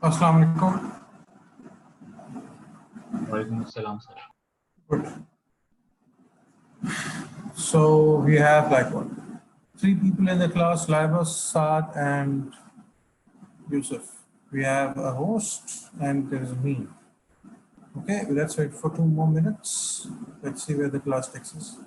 Assalamu alaikum. Walaikum assalam, sir. Good. So we have like what? 3 people in the class, Laibas, Saad, and Yusuf. We have a host and there is me. Okay, let's wait for 2 more minutes. Let's see where the class takes us.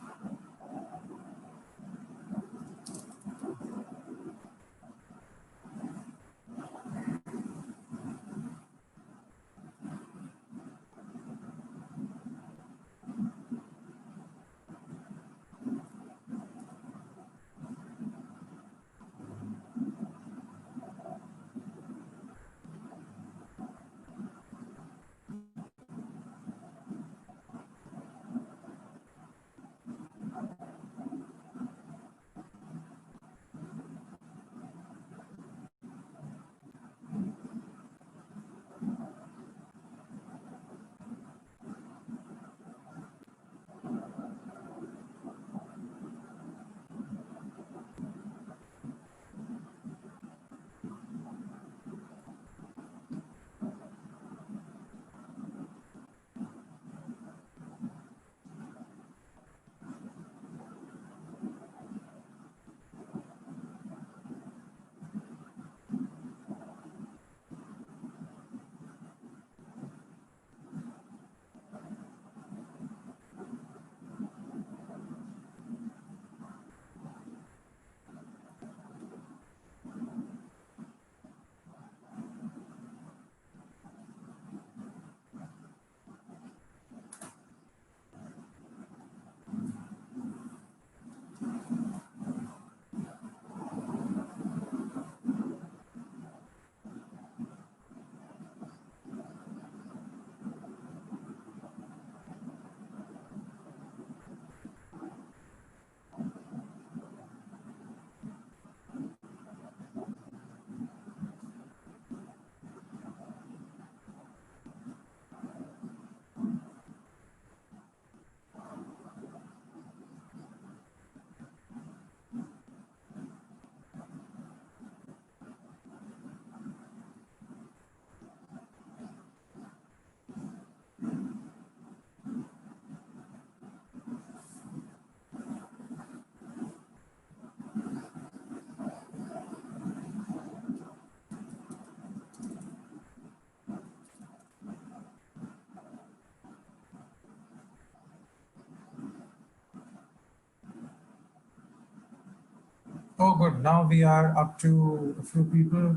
Oh, good. Now we are up to a few people.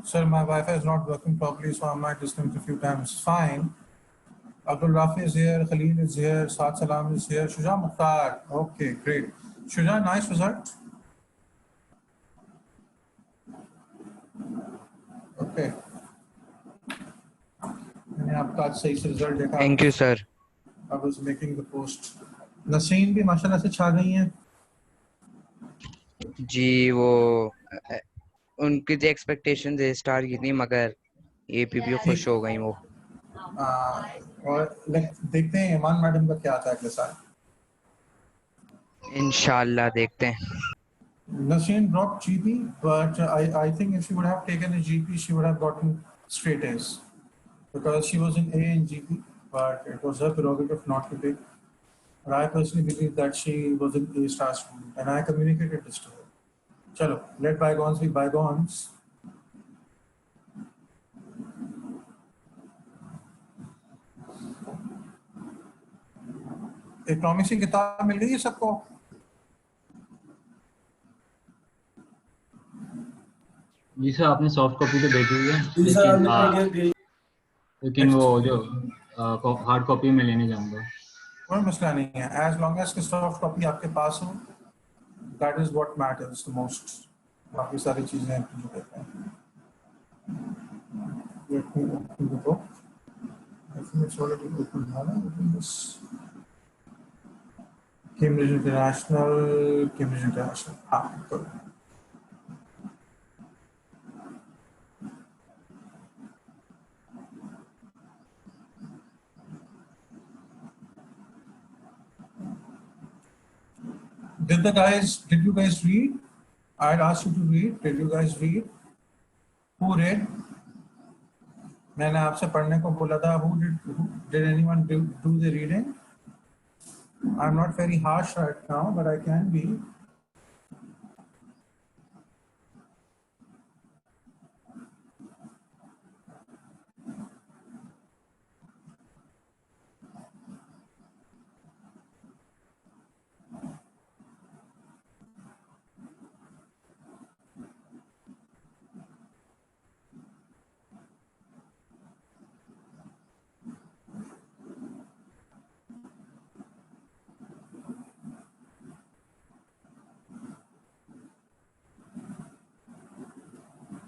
Sir, my Wi-Fi is not working properly, so I might disconnect a few times. Fine. Abdul Rafi is here, Khalil is here, Saad Salam is here, Shuja Mukhtar. Okay, great. Shuja, nice result. Okay. मैंने आपका आज सही से result देखा. Thank you, sir. I was making the post. Naseem भी माशाल्लाह से छा गई हैं. जी वो उनकी जो एक्सपेक्टेशन है स्टार की थी मगर ये भी खुश हो गई वो. और देखते हैं ईमान मैडम का क्या आता है अगले साल. इंशाल्लाह देखते हैं. Nasreen dropped GP, but I think if she would have taken a GP, she would have gotten straight A's because she was in A in GP, but it was her prerogative not to take. But I personally believe that she was an A star student, and I communicated this to her. Chalo, let bygones be bygones. एक promising किताब मिल गई है सबको. जी sir, आपने soft copy तो भेजी हुई है, लेकिन वो जो हार्ड कॉपी में लेने जाऊंगा. कोई मसला नहीं है, as long as कि सॉफ्ट कॉपी आपके पास हो, that is what matters the most. बाकी सारी चीजें जो कहते हैं. Let me open the book. I think it's already open now. Open this. Cambridge International. हाँ, good. Did you guys read? I asked you to read. Did you guys read? Who read? मैंने आपसे पढ़ने को बोला था. Who did anyone do the reading? I'm not very harsh right now, but I can be.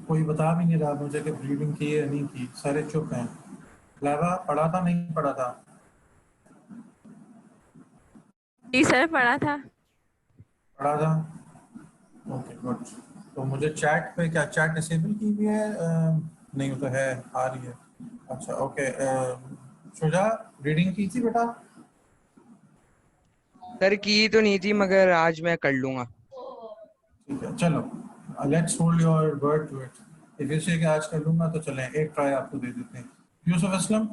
कोई बता भी नहीं रहा मुझे कि रीडिंग की है नहीं की. सारे चुप हैं. लावा पढ़ा था नहीं पढ़ा था? जी सर पढ़ा था. पढ़ा था. Okay good. तो मुझे चैट पे क्या चैट डिसेबल की हुई है? नहीं वो तो है आ रही है. अच्छा ओके. शुजा रीडिंग की थी बेटा? सर की तो नहीं थी मगर आज मैं कर लूंगा. ठीक है चलो. Let's hold your word to it. If you say कि आज कर लूंगा तो चलें एक ट्राई आपको दे देते हैं. यूसुफ असलम.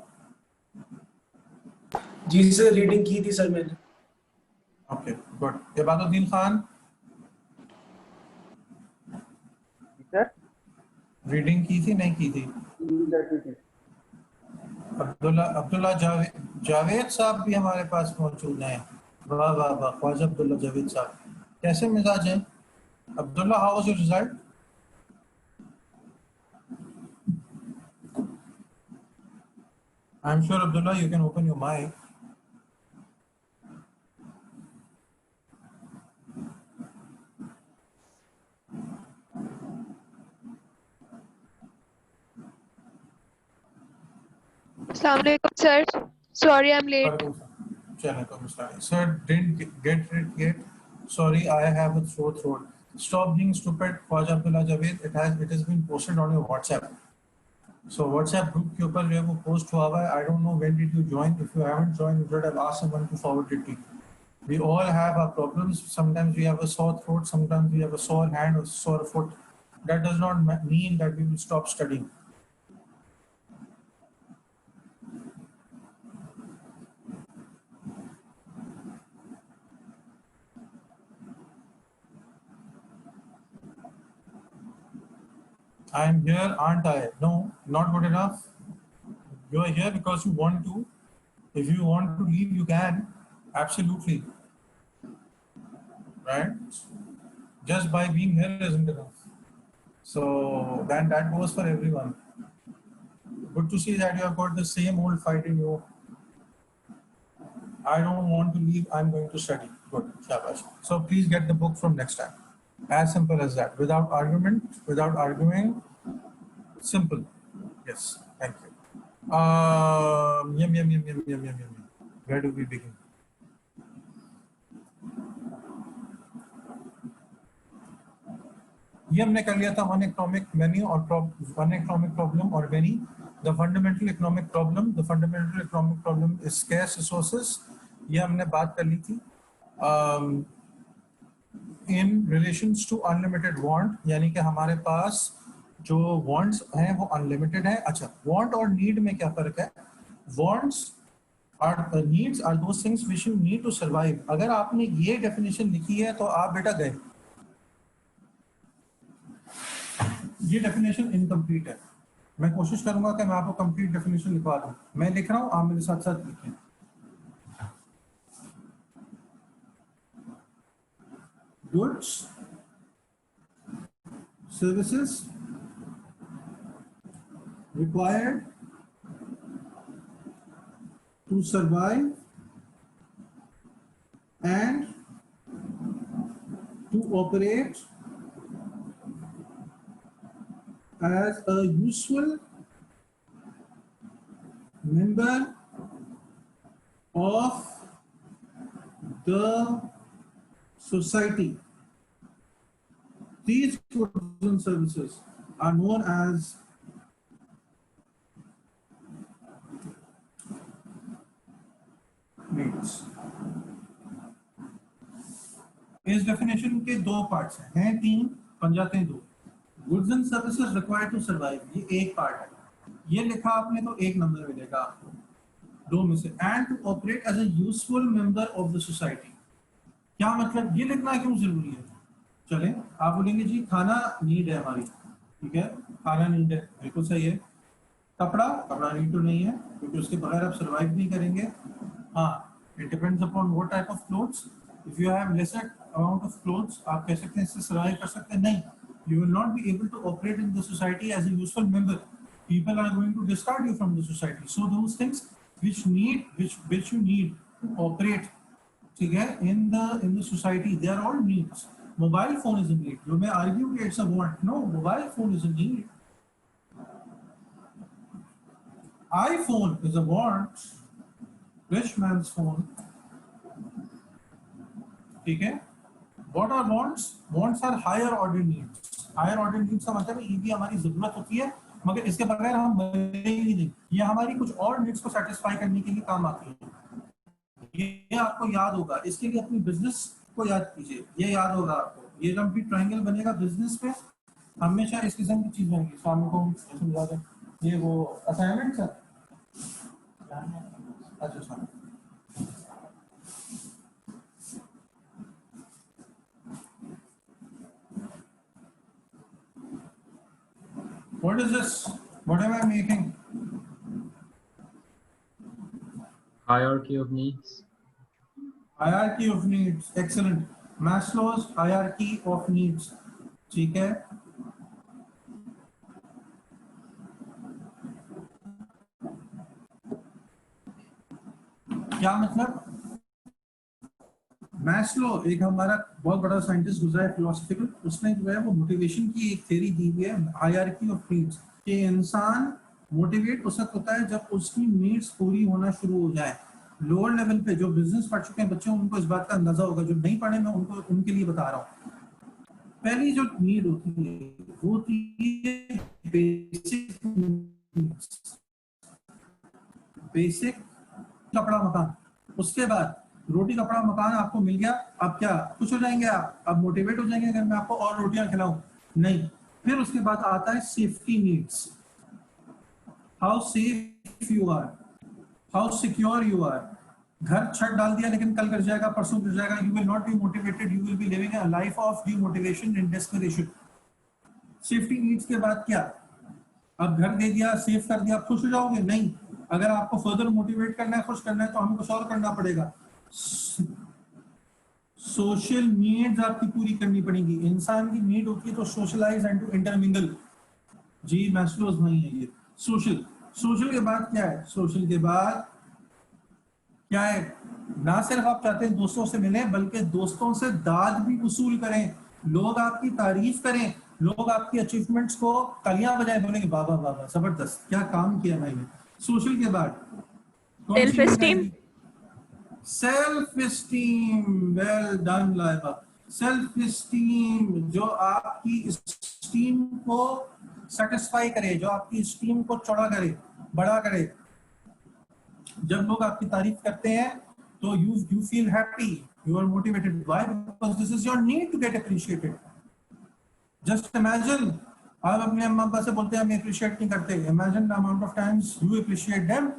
जी सर रीडिंग की थी सर मैंने. Okay good. Ibaduddin Khan. Sir reading की थी नहीं की थी? अब्दुल्ला जावेद साहब भी हमारे पास मौजूद हैं. वाह वाह वाह. ख्वाजा अब्दुल्ला जावेद साहब कैसे मिजाज हैं? Abdullah how was your result? I am sure Abdullah you can open your mic. Assalamualaikum sir. Sorry I'm late. Sir didn't get it yet. Sorry, I have a sore throat. Stop being stupid, Khwaja Abdullah Javed. It has been posted on your WhatsApp. So WhatsApp group के ऊपर जो है वो post हुआ हुआ है. I don't know when did you join. If you haven't joined, you should have asked someone to forward it to you. We all have our problems. Sometimes we have a sore throat. Sometimes we have a sore hand or sore foot. That does not mean that we will stop studying. I am here, aren't I? No, not good enough. You are here because you want to. If you want to leave, you can. Absolutely. Right? Just by being here isn't enough. So then that goes for everyone. Good to see that you have got the same old fight in you. I don't want to leave, I'm going to study. Good, shabash. So please get the book from next time. As simple as that. Without argument, without arguing. Simple. Yes, thank you. Yum. Where do we begin? ये हमने कर लिया था one economic menu और one economic problem or many. The fundamental economic problem is scarce resources. ये हमने बात कर ली थी. In relations to unlimited want, यानी कि हमारे पास जो wants हैं वो unlimited हैं. अच्छा, want और need में क्या फर्क है? Wants are needs are those things which you need to survive. अगर आपने ये definition लिखी है तो आप बेटा गए. ये डेफिनेशन इनकम्प्लीट है. मैं कोशिश करूंगा कि मैं आपको कंप्लीट डेफिनेशन लिखवा दूं. मैं लिख रहा हूं, आप मेरे साथ साथ लिखें. Goods, services required to survive and to operate as a useful member of the society. These goods and services are known as needs. इस डेफिनेशन के दो पार्ट्स हैं तीन, बन जाते हैं दो. Goods and services required to survive, ये एक पार्ट है. ये लिखा आपने तो एक नंबर मिलेगा आपको, दो में से। And to operate as a useful member of the society, क्या मतलब, ये लिखना क्यों जरूरी है? चले आप बोलेंगे जी खाना नीड है हमारी, ठीक है, खाना नीड है, बिल्कुल सही है। कपड़ा नीड तो नहीं है, क्योंकि उसके बगैर आप सर्वाइव नहीं करेंगे। हाँ, it depends upon what type of clothes. If you have lesser amount of clothes, आप कह सकते हैं इससे सर्वाइव कर सकते हैं, नहीं, you will not be able to operate in the society as a useful member. People are going to discard you from the society. So those things which you need to operate, ठीक है, in the society, they are all needs. Mobile phone is a need. You may argue that it's a want. No, mobile phone is a need. iPhone is a want. Rich man's phone. ठीक है. What are wants? Wants are higher order needs. Higher order needs का मतलब ये भी हमारी जरूरत होती है, मगर इसके बगैर हम बनेंगे नहीं। ये हमारी कुछ और नीड्स को सेटिस्फाई करने के लिए काम आती है। ये आपको याद होगा, इसके लिए अपनी बिजनेस को याद कीजिए, ये याद होगा आपको। ये जब भी ट्रायंगल बनेगा बिजनेस पे, हमेशा इस किस्म की चीजें होंगी। शाम को समझा दें, ये वो असाइनमेंट सर, अच्छा sir, what is this? What am I making? Hierarchy of needs. Hierarchy of needs. Excellent. Maslow's hierarchy of needs. ठीक है, क्या मतलब? मैस्लो एक हमारा बहुत बड़ा साइंटिस्ट गुजरा है, फिलोसफिकल, उसने जो है वो मोटिवेशन की एक थ्योरी दी हुई है, हायरार्की ऑफ नीड्स, कि इंसान मोटिवेट उस वक्त होता है जब उसकी नीड्स पूरी होना शुरू हो जाए। लोअर लेवल पे जो बिजनेस पढ़ चुके हैं बच्चे, उनको इस बात का अंदाजा होगा, जो नहीं पढ़े मैं उनको उनके लिए बता रहा हूँ। पहली जो नीड होती है वो होती है बेसिक कपड़ा मकान। उसके बाद रोटी कपड़ा मकान आपको मिल गया, अब क्या खुश हो जाएंगे आप? अब मोटिवेट हो जाएंगे अगर मैं आपको और रोटियां खिलाऊं? नहीं। फिर उसके बाद आता है safety needs, how safe you are, how secure you are. घर छत डाल दिया लेकिन कल गिर जाएगा, परसों गिर जाएगा, you will not be motivated, you will be living a life of demotivation and desperation. Safety needs के बाद क्या? अब घर दे दिया, सेफ कर दिया, खुश हो जाओगे? नहीं। अगर आपको फर्दर मोटिवेट करना है, खुश करना है, तो हमें कुछ और करना पड़ेगा। सोशल नीड्स आपकी पूरी करनी पड़ेगी। इंसान की नीड होती है तो सोशलाइज एंड टू इंटरमिंगल। जी मैस्लोज नहीं है ये। सोशल के बाद क्या है? सोशल के बाद क्या है? ना सिर्फ आप चाहते हैं दोस्तों से मिलें, बल्कि दोस्तों से दाद भी वसूल करें, लोग आपकी तारीफ करें, लोग आपकी अचीवमेंट्स को तालियां बजाए, बोलेंगे वाह वाह वाह जबरदस्त, क्या काम किया मैंने। सोशल के बाद self esteem, self esteem, well done Laiba. Self esteem जो आपकी स्टीम को सेटिस्फाई करे, जो आपकी स्टीम को चौड़ा करे, बड़ा करे। जब लोग आपकी तारीफ करते हैं तो you feel happy, you are motivated. Why? Because this is your need to get appreciated. Just imagine, आप अपने अम्मा अब्बा से बोलते हैं हम appreciate नहीं करते, imagine the amount of times you appreciate them.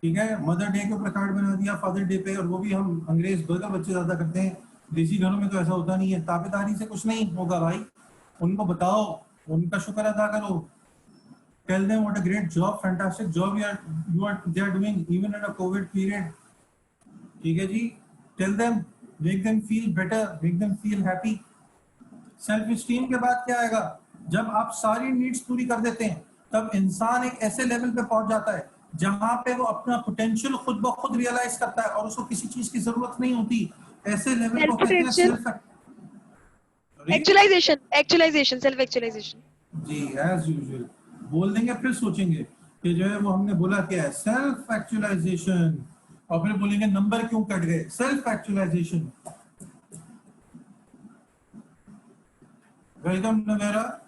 ठीक है, मदर डे के ऊपर कार्ड बना दिया, फादर डे पे, और वो भी हम अंग्रेज बर्गर बच्चे ज्यादा करते हैं, देसी घरों में तो ऐसा होता नहीं है। ताबेदारी से कुछ नहीं होगा भाई, उनको बताओ, उनका शुक्र अदा करो। Tell them what a great job, fantastic job they are doing even in a COVID period. ठीक है जी, tell them, make them feel better, make them feel happy. Self esteem के बाद क्या आएगा? जब आप सारी नीड्स पूरी कर देते हैं, तब इंसान एक ऐसे लेवल पे पहुंच जाता है जहां पे वो अपना पोटेंशियल खुद ब खुद रियलाइज करता है और उसको किसी चीज की जरूरत नहीं होती। ऐसे लेवल को कहते हैं सेल्फ एक्चुअलाइजेशन, सेल्फ एक्चुअलाइजेशन। जी, एज यूजुअल बोल देंगे, फिर सोचेंगे कि जो है वो हमने बोला क्या है, सेल्फ एक्चुअलाइजेशन, और फिर बोलेंगे नंबर क्यों कट गए। Self actualisation. Welcome Navera,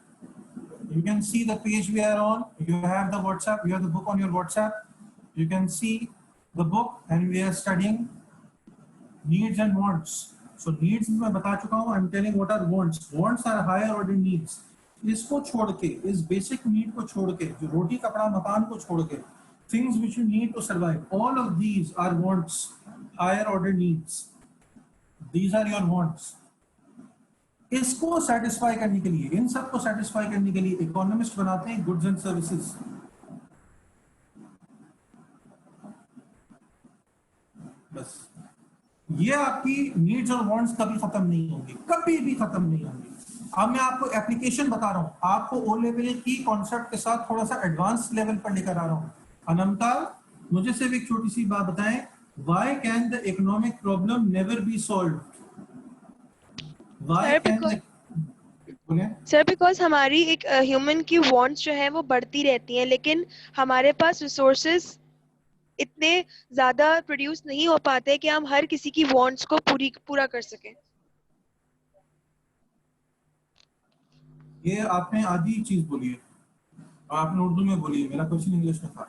you can see the page we are on, you have the WhatsApp, you have the book on your WhatsApp, you can see the book and we are studying needs and wants. So needs मैं बता चुका हूँ, I'm telling what are wants. Wants are higher order needs. इसको छोड़ के, इस basic need को छोड़ के, जो रोटी कपड़ा मकान को छोड़ के, things which you need to survive, all of these are wants, higher order needs. These are your wants. इसको satisfy करने के लिए, इन सब को satisfy करने के लिए इकोनॉमिस्ट बनाते हैं गुड्स एंड सर्विसेज। बस ये आपकी नीड्स और वांट्स कभी खत्म नहीं होंगी, कभी भी खत्म नहीं होंगी। अब मैं आपको एप्लीकेशन बता रहा हूँ, आपको ओ लेवल की कॉन्सेप्ट के साथ थोड़ा सा एडवांस लेवल पर लेकर आ रहा हूँ। अनंता, मुझे सिर्फ एक छोटी सी बात बताएं, why can the economic problem never be solved? Why can sir because हमारी एक ह्यूमन की वांट्स जो है वो बढ़ती रहती हैं, लेकिन हमारे पास रिसोर्सेज इतने ज्यादा प्रोड्यूस नहीं हो पाते कि हम हर किसी की वांट्स को पूरा कर सकें। ये आपने आधी चीज बोली है, आपने उर्दू में बोली है, मेरा क्वेश्चन इंग्लिश में था।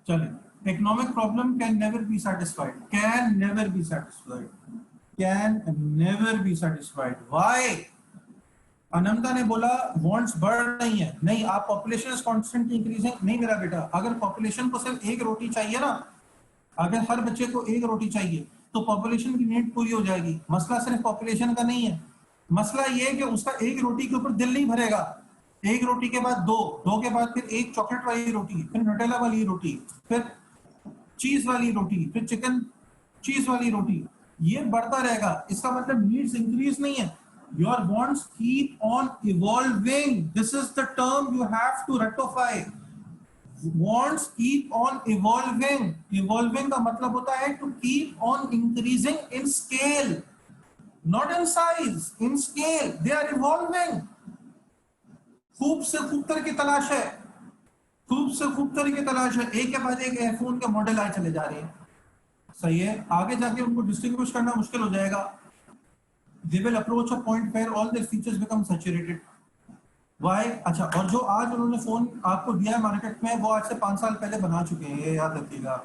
चलिए, economic problem can never be satisfied, can never be satisfied, can never be satisfied. Why? Ananta ने बोला वांट्स बढ़ रही है, नहीं, आप पॉपुलेशन इज कांस्टेंटली इंक्रीजिंग। नहीं मेरा बेटा, अगर पॉपुलेशन को सिर्फ एक रोटी चाहिए ना, अगर हर बच्चे को एक रोटी चाहिए तो पॉपुलेशन की नीड पूरी हो जाएगी। मसला सिर्फ पॉपुलेशन का नहीं है, मसला ये है कि उसका एक रोटी के ऊपर दिल नहीं भरेगा। एक रोटी के बाद दो, दो के बाद फिर एक चॉकलेट वाली रोटी, फिर न्यूटेला वाली रोटी, फिर चीज वाली रोटी, फिर चिकन चीज वाली रोटी, ये बढ़ता रहेगा। इसका मतलब नीड्स इंक्रीज नहीं है, your wants keep on evolving. This is the term you have to rectify. Wants keep on evolving. Evolving का मतलब होता है to keep on increasing in scale, not in size, in scale. They are evolving. खूब से खूब तरह की तलाश है, खूब से खूब तरह की तलाश है, एक के बाद एक आईफोन के मॉडल आए चले जा रहे हैं। सही है, आगे जाके उनको डिस्टिंग्विश करना मुश्किल हो जाएगा। They will approach a point where all their features become saturated. Why? अच्छा, और जो आज उन्होंने फोन आपको दिया है मार्केट में, वो आज से 5 साल पहले बना चुके हैं, ये याद रखिएगा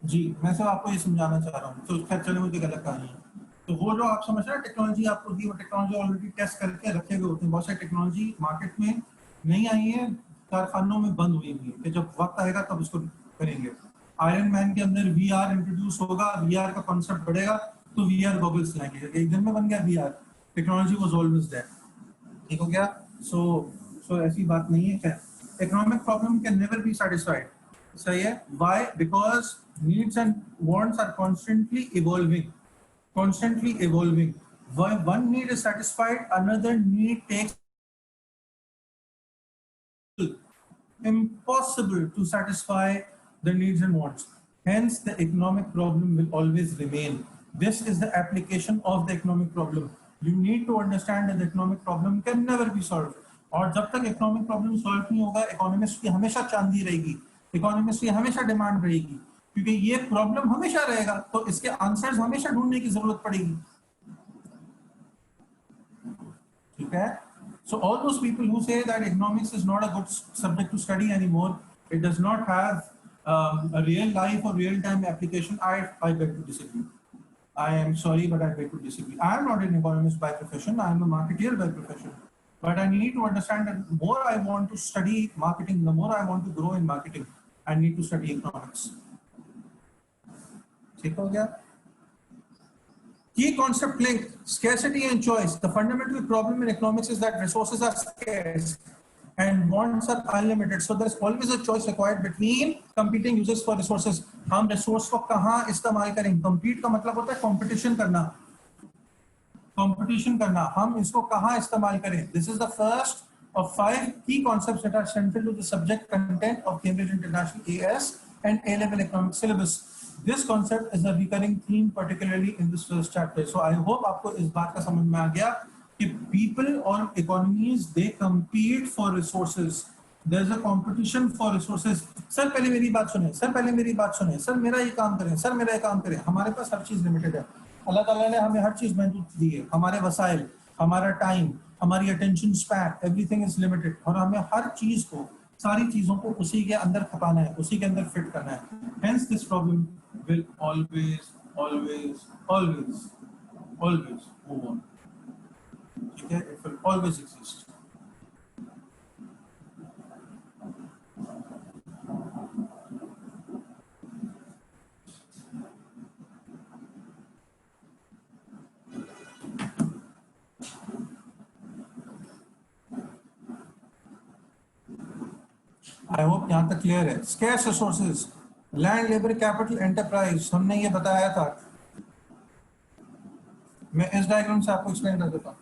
जी। मैं सिर्फ आपको ये समझाना चाह रहा हूँ, तो खैर चले, मुझे गलत कहानी है। तो वो जो आप समझ रहे हैं टेक्नोलॉजी आपको दी, वो टेक्नोलॉजी ऑलरेडी टेस्ट करके रखे हुए होते हैं। बहुत सारी टेक्नोलॉजी मार्केट में नहीं आई है, कारखानों में बंद हुई हुई है, जब वक्त आएगा तब उसको करेंगे। आयरन मैन के अंदर VR इंट्रोड्यूस होगा, VR का कॉन्सेप्ट बढ़ेगा तो VR गॉगल्स लाएंगे, एक दिन में बन गया VR। Technology was always there, ठीक हो गया। सो ऐसी बात नहीं है। क्या economic problem can never be satisfied, सही है। Why? Because needs and wants are constantly evolving, constantly evolving. When one need is satisfied, another need takes impossible to satisfy the needs and wants. Hence, the economic problem will always remain. This is the application of the economic problem. You need to understand that the economic problem can never be solved. और जब तक economic problem solve नहीं होगा, economist की हमेशा चांदी रहेगी, economist की हमेशा demand रहेगी, क्योंकि ये प्रॉब्लम हमेशा रहेगा, तो इसके आंसर्स हमेशा ढूंढने की जरूरत पड़ेगी, ठीक है। So all those people who say that economics is not a good subject to study anymore, it does not have a real life or real time application, I beg to disagree. I am sorry, but I beg to disagree. I am not an economist by profession, I am a marketeer by profession, but I need to understand that the more I want to study marketing, the more I want to grow in marketing, I need to study economics. ठीक हो गया। Key concept link: scarcity and choice. The fundamental problem in economics is that resources are scarce and wants are unlimited. So there is always a choice required between competing uses for resources. हम resource को कहाँ इस्तेमाल करें? Compete का मतलब होता है competition करना, competition करना। हम इसको कहाँ इस्तेमाल करें? This is the first of 5 key concepts that are central to the subject content of Cambridge International AS and A-level economics syllabus. This concept is a recurring theme, particularly in this first chapter. So I hope आपको इस बात का समझ में आ गया कि people or economies they compete for resources. There is a competition for resources. Sir पहले मेरी बात सुने, सर पहले मेरी बात सुने, सर मेरा ये काम करें, सर मेरा ये काम करें। हमारे पास हर चीज लिमिटेड है, अल्लाह ताला ने हमें हर चीज महदूद दी है, हमारे वसाइल, हमारा टाइम, हमारी attention span, everything is limited, और हमें हर चीज को, सारी चीजों को उसी के अंदर खपाना है, उसी के अंदर फिट करना है। Hence this problem will always move on. ठीक है, it will always exist. I hope यहाँ तक क्लियर है. Scarce resources, land, labor, capital, enterprise, हमने ये बताया था. मैं इस डायग्राम से आपको एक्सप्लेन कर देता हूँ.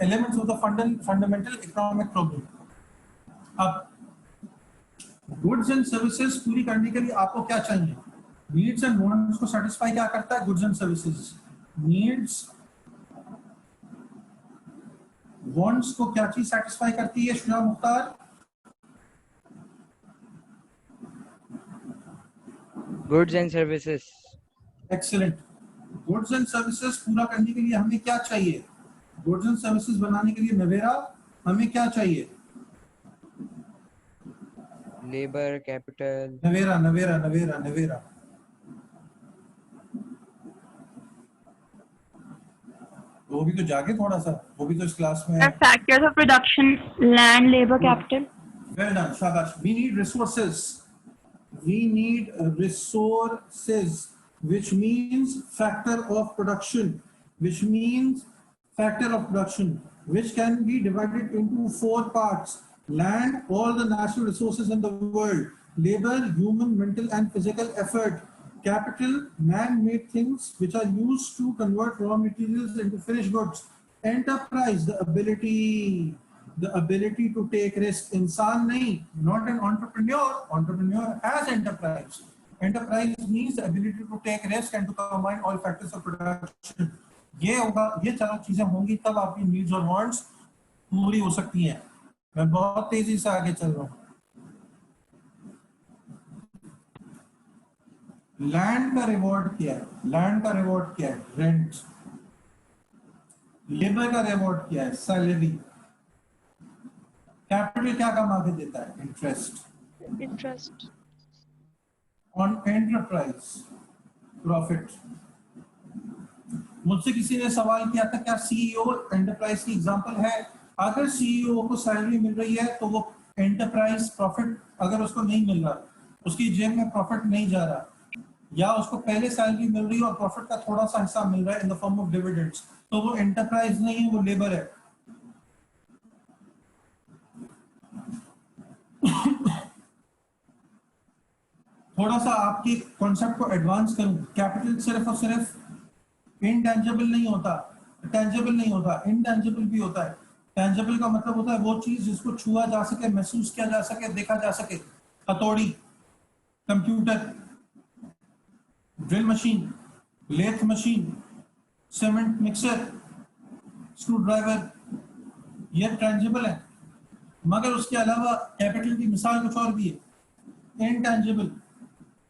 Elements of the fundamental economic problem. अब goods and services पूरी करने के लिए आपको क्या चाहिए? Needs and wants को satisfy क्या करता है? Goods and services. Needs, wants को क्या चीज satisfy करती है? Shuja Mukhtar? Goods and services. Excellent. Goods and services पूरा करने के लिए हमें क्या चाहिए? Goods and services बनाने के लिए नवेरा हमें क्या चाहिए? Labor, capital. नवेरा नवेरा नवेरा नवेरा. वो भी तो जागे थोड़ा सा, वो भी तो इस क्लास में है. Factors of production: land, labor, capital. Well done, शाबाश. We need resources. We need resources, which means factor of production, which means factor of production, which can be divided into 4 parts: land, all the natural resources in the world; labor, human, mental and physical effort; capital, man-made things which are used to convert raw materials into finished goods; enterprise, the ability to take risk. इंसान नहीं, not an entrepreneur. Entrepreneur has enterprise. Enterprise means the ability to take risk and to combine all factors of production. ये होगा, ये चारों चीजें होंगी तब आपकी नीड्स और वांट्स पूरी हो सकती हैं. मैं बहुत तेजी से आगे चल रहा हूँ. लैंड का रिवॉर्ड क्या है? लैंड का रिवॉर्ड क्या है? रेंट. लेबर का रिवॉर्ड क्या है? सैलरी. कैपिटल क्या कमा के देता है? Interest. Interest. On enterprise, profit. मुझसे किसी ने सवाल किया था क्या सीईओ एंटरप्राइज की एग्जांपल है? अगर सीईओ को सैलरी मिल रही है तो वो एंटरप्राइज प्रॉफिट, अगर उसको नहीं मिल रहा, उसकी जेब में प्रॉफिट नहीं जा रहा, या उसको पहले सैलरी मिल रही है और प्रॉफिट का थोड़ा सा हिस्सा मिल रहा है in the form of dividends, तो वो एंटरप्राइज नहीं है, वो लेबर है. थोड़ा सा आपके कॉन्सेप्ट को एडवांस करूं. कैपिटल सिर्फ और सिर्फ इनटेंजिबल नहीं होता, टेंजिबल नहीं होता, इनटेंजिबल भी होता है. टेंजिबल का मतलब होता है वो चीज जिसको छुआ जा सके, महसूस किया जा सके, देखा जा सके. हथौड़ी, computer, drill machine, lathe machine, cement mixer, screwdriver, ये टेंजिबल है. मगर उसके अलावा कैपिटल की मिसाल कुछ और भी है, intangible.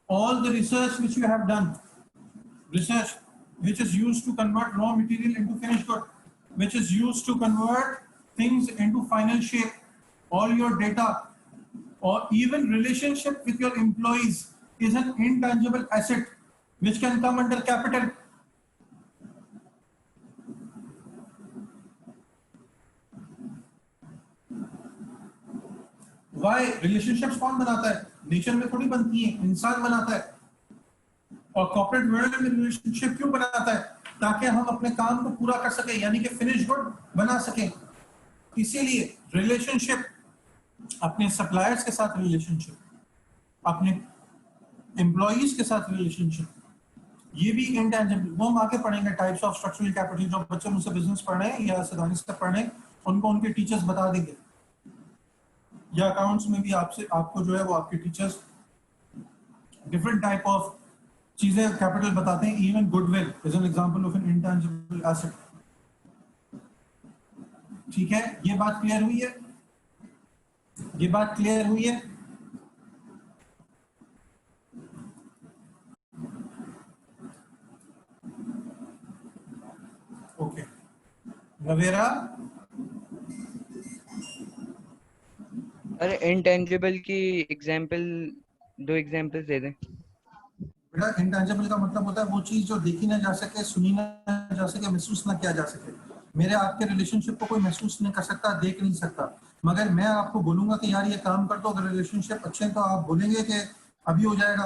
All the research which you have done, research which is used to convert raw material into finished good, which is used to convert things into final shape, all your data, or even relationship with your employees is an intangible asset which can come under capital. Why? Relationships कौन बनाता है? Nature में थोड़ी बनती है, इंसान बनाता है. और कॉर्पोरेट वर्ल्ड में रिलेशनशिप क्यों बनाता है? ताकि हम अपने काम को पूरा कर सके, यानी कि फिनिश गुड बना सके. इसीलिए रिलेशनशिप, अपने सप्लायर्स के साथ रिलेशनशिप, अपने एम्प्लॉइज के साथ रिलेशनशिप, ये भी इंटेंजिबल. वो हम आगे पढ़ेंगे टाइप्स ऑफ स्ट्रक्चरल कैपिटल. जो बच्चे मुझसे बिजनेस पढ़ रहे हैं या सदानी से पढ़ रहे हैं, उनको उनके टीचर्स बता देंगे, या अकाउंट्स में भी आपको जो है वो आपके टीचर्स डिफरेंट टाइप ऑफ चीजें कैपिटल बताते हैं. Even goodwill is an example of N intangible asset. ठीक है, ये बात क्लियर हुई है? ये बात क्लियर हुई है? ओके. नवेरा, अरे इंटेंजिबल की एग्जांपल, 2 एग्जांपल्स दे दें. बेटा इंटेंजिबल का मतलब होता है वो चीज जो देखी ना जा सके, सुनी ना जा सके, महसूस ना किया जा सके। मेरे आपके रिलेशनशिप को कोई महसूस नहीं कर सकता, देख नहीं सकता, मगर मैं आपको बोलूंगा कि यार ये काम कर दो, अगर रिलेशनशिप अच्छे हैं तो आप बोलेंगे कि अभी हो जाएगा।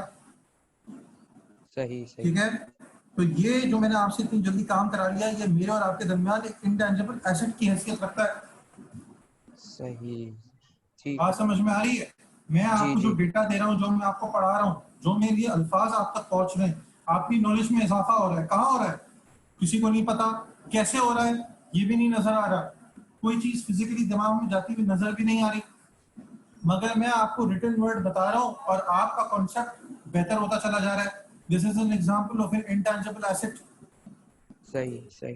सही सही ठीक है, तो ये जो मैंने आपसे इतनी जल्दी काम करा लिया, ये मेरे और आपके दरमियान एक इंटेंजिबल एसेट की हैसियत रखता है। सही ठीक बात समझ में आ रही है? मैं जी आपको जो जी डेटा दे रहा हूँ, जो मैं आपको पढ़ा रहा हूँ, जो मेरे लिए अल्फाज आप तक पहुंच रहे हैं, आपकी नॉलेज में इजाफा हो रहा है। कहाँ हो रहा है किसी को नहीं पता, कैसे हो रहा है ये भी नहीं नजर आ रहा, कोई चीज फिजिकली दिमाग में जाती हुई नजर भी नहीं आ रही, मगर मैं आपको रिटन वर्ड बता रहा हूँ और आपका कॉन्सेप्ट बेहतर होता चला जा रहा है। This is an example of N intangible asset. सही सही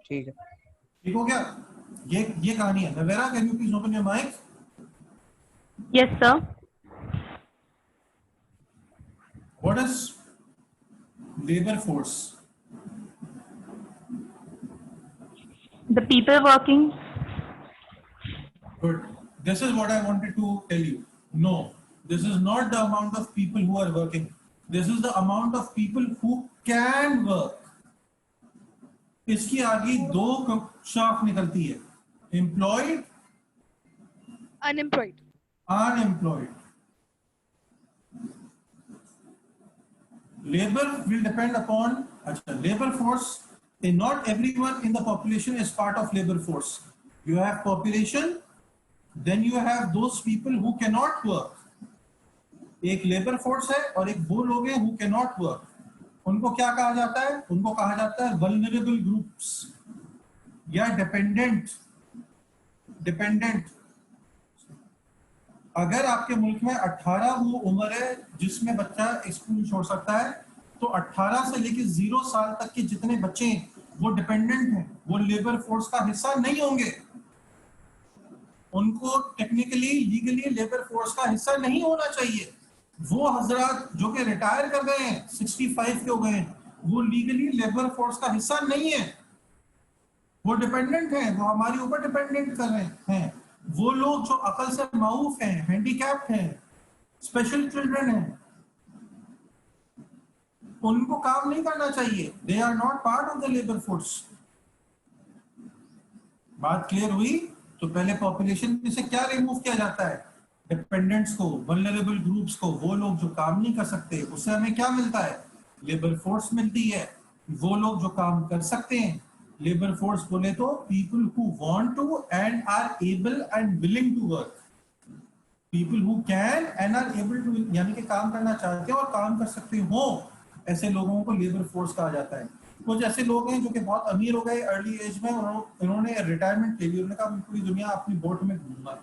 ठीक है। ठीक हो गया? ये कहानी है। Navera, can you please open your mic? Yes, sir. What is labour force? The people working. Good. This is what I wanted to tell you. No, this is not the amount of people who are working. This is the amount of people who can work. इसकी आगे दो शाख निकलती है, employed, Unemployed. unemployed. Labor will depend upon labor force. And not everyone in the population is part of labor force. You have population, then you have those people who cannot work. एक labour force है और एक वो लोग हैं who cannot work. उनको क्या कहा जाता है? उनको कहा जाता है vulnerable groups या डिपेंडेंट। अगर आपके मुल्क में 18 वो उम्र है जिसमें बच्चा स्कूल छोड़ सकता है, तो 18 से लेकर 0 साल तक के जितने बच्चे हैं वो डिपेंडेंट हैं, वो लेबर फोर्स का हिस्सा नहीं होंगे। उनको टेक्निकली लीगली लेबर फोर्स का हिस्सा नहीं होना चाहिए। वो हजरात जो कि रिटायर कर गए हैं, 65 के हो गए हैं, वो लीगली लेबर फोर्स का हिस्सा नहीं है, वो डिपेंडेंट हैं, वो हमारे ऊपर डिपेंडेंट कर रहे हैं। वो लोग जो अकल से माऊफ हैं, हैंडीकैप्ड हैं, स्पेशल चिल्ड्रन हैं, उनको काम नहीं करना चाहिए। They are not part of the labour force. बात क्लियर हुई? तो पहले पॉपुलेशन में से क्या रिमूव किया जाता है? डिपेंडेंट्स को, वल्नरेबल ग्रुप्स को, वो लोग जो काम नहीं कर सकते, उससे हमें क्या मिलता है? लेबर फोर्स मिलती है। वो लोग जो काम कर सकते हैं, लेबर फोर्स बोले तो people who want to and are able and willing to work. People who can and are able to, यानी कि काम करना चाहते हैं और काम कर सकते हो, ऐसे लोगों को लेबर फोर्स कहा जाता है। कुछ ऐसे लोग हैं जो कि बहुत अमीर हो गए अर्ली एज में, उन्होंने रिटायरमेंट ले ली, उन्होंने कहा मैं पूरी दुनिया अपनी बोट में घूमूंगा,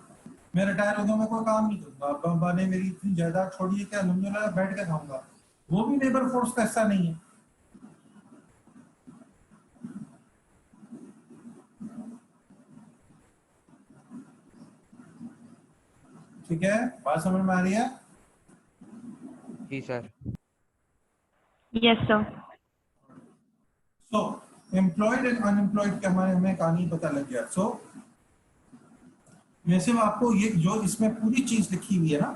मैं रिटायर हो गया, मैं कोई काम नहीं करूंगा, अब्बा ने मेरी इतनी जायदाद छोड़ी है कि अल्हम्दुलिल्लाह बैठ के खाऊंगा। वो भी लेबर फोर्स का हिस्सा नहीं है। ठीक है, बात समझ में आ रही है? जी sir. Yes, sir. So employed and unemployed के हमारे हमें कहानी पता लग गया। सो मैं सिर्फ आपको ये जो इसमें पूरी चीज लिखी हुई है ना,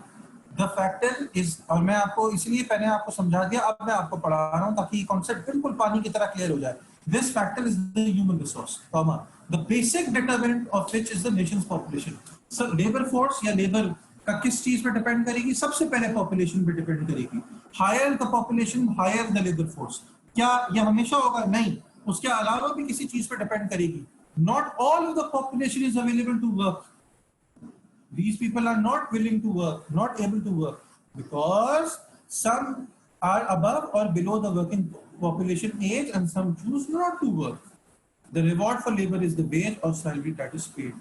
द फैक्टर इज, और मैं आपको इसलिए पहले आपको समझा दिया, अब मैं आपको पढ़ा रहा हूं ताकि कॉन्सेप्ट बिल्कुल पानी की तरह क्लियर हो जाए। This factor is the human resource, comma the basic determinant of which is the Nations population. Sir labour force या लेबर का किस चीज पे डिपेंड करेगी? सबसे पहले पॉपुलेशन पे डिपेंड करेगी। Higher the population higher the labour force. क्या यह हमेशा होगा? नहीं, उसके अलावा भी किसी चीज पे डिपेंड करेगी। Not all of the population is available to work. These people are not willing to work, not able to work, because some are above or below the working population age and some choose not to work. The reward for labor is the wage or salary that is paid.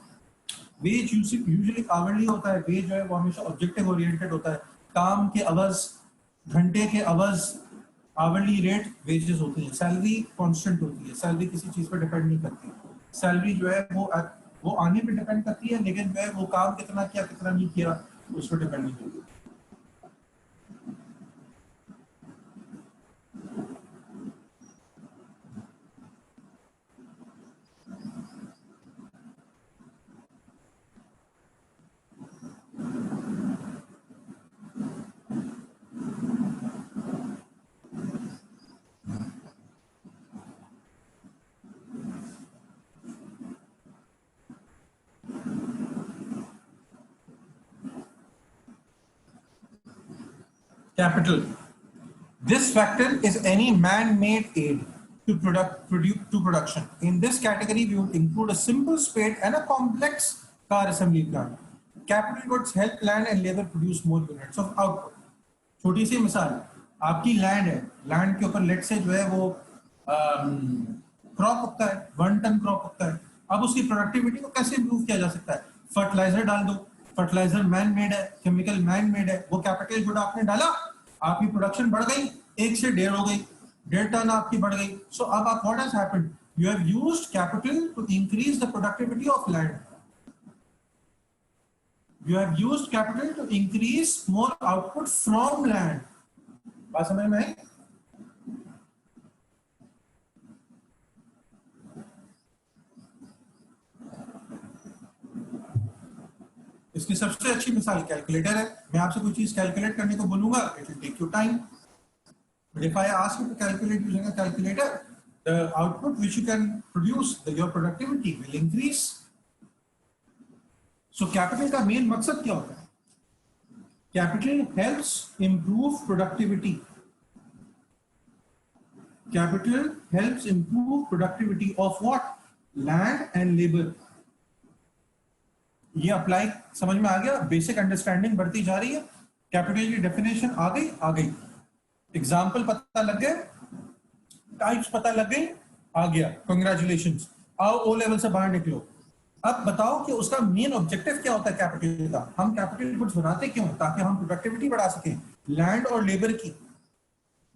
Wage usually hourly होता है। wage जो है वो हमेशा objective oriented होता है। काम के अवज, घंटे के अवज, hourly rate wages होती है। सैलरी कांस्टेंट होती है, सैलरी किसी चीज पर डिपेंड नहीं करती। सैलरी जो है वो आने पे डिपेंड करती है, लेकिन जो है वो काम कितना किया कितना नहीं किया उस पर डिपेंड नहीं करती। capital. This factor is any man-made aid to production. In this category, we would include a simple spade and a complex car assembly plant. Capital goods help land and labor produce more units of output. छोटी सी मिसाल, आपकी land है, land के ऊपर late से जो है वो क्रॉप उगता है, 1 टन क्रॉप उगता है. अब उसकी प्रोडक्टिविटी को कैसे इंप्रूव किया जा सकता है? फर्टिलाइजर डाल दो, फर्टिलाइजर मैन मेड है, केमिकल मैन मेड है, वो कैपिटल गुड आपने डाला, आपकी प्रोडक्शन बढ़ गई, 1 से 1.5 हो गई, 1.5 टन आपकी बढ़ गई. सो अब आप what has happened? You have used capital to increase the productivity of land. You have used capital to increase more output from land. बात समझ में आई? इसकी सबसे अच्छी मिसाल कैलकुलेटर है. मैं आपसे कोई चीज कैलकुलेट करने को बोलूंगा, it will take you time. But if I ask you to calculate using a calculator, the output which you can produce, your productivity will increase. So capital का मेन मकसद क्या होता है? Capital helps improve productivity. Capital helps improve productivity of what? Land and labor. ये apply समझ में आ गया? Basic understanding बढ़ती जा रही है. कैपिटल की डेफिनेशन आ गई. एग्जाम्पल पता लग गए, टाइप्स पता लग गई, आ गया. कंग्रेचुलेशंस. आओ ओ लेवल से बाहर निकलो. अब बताओ कि उसका मेन ऑब्जेक्टिव क्या होता है कैपिटल का? हम कैपिटल गुड्स बनाते क्यों? ताकि हम प्रोडक्टिविटी बढ़ा सकें लैंड और लेबर की.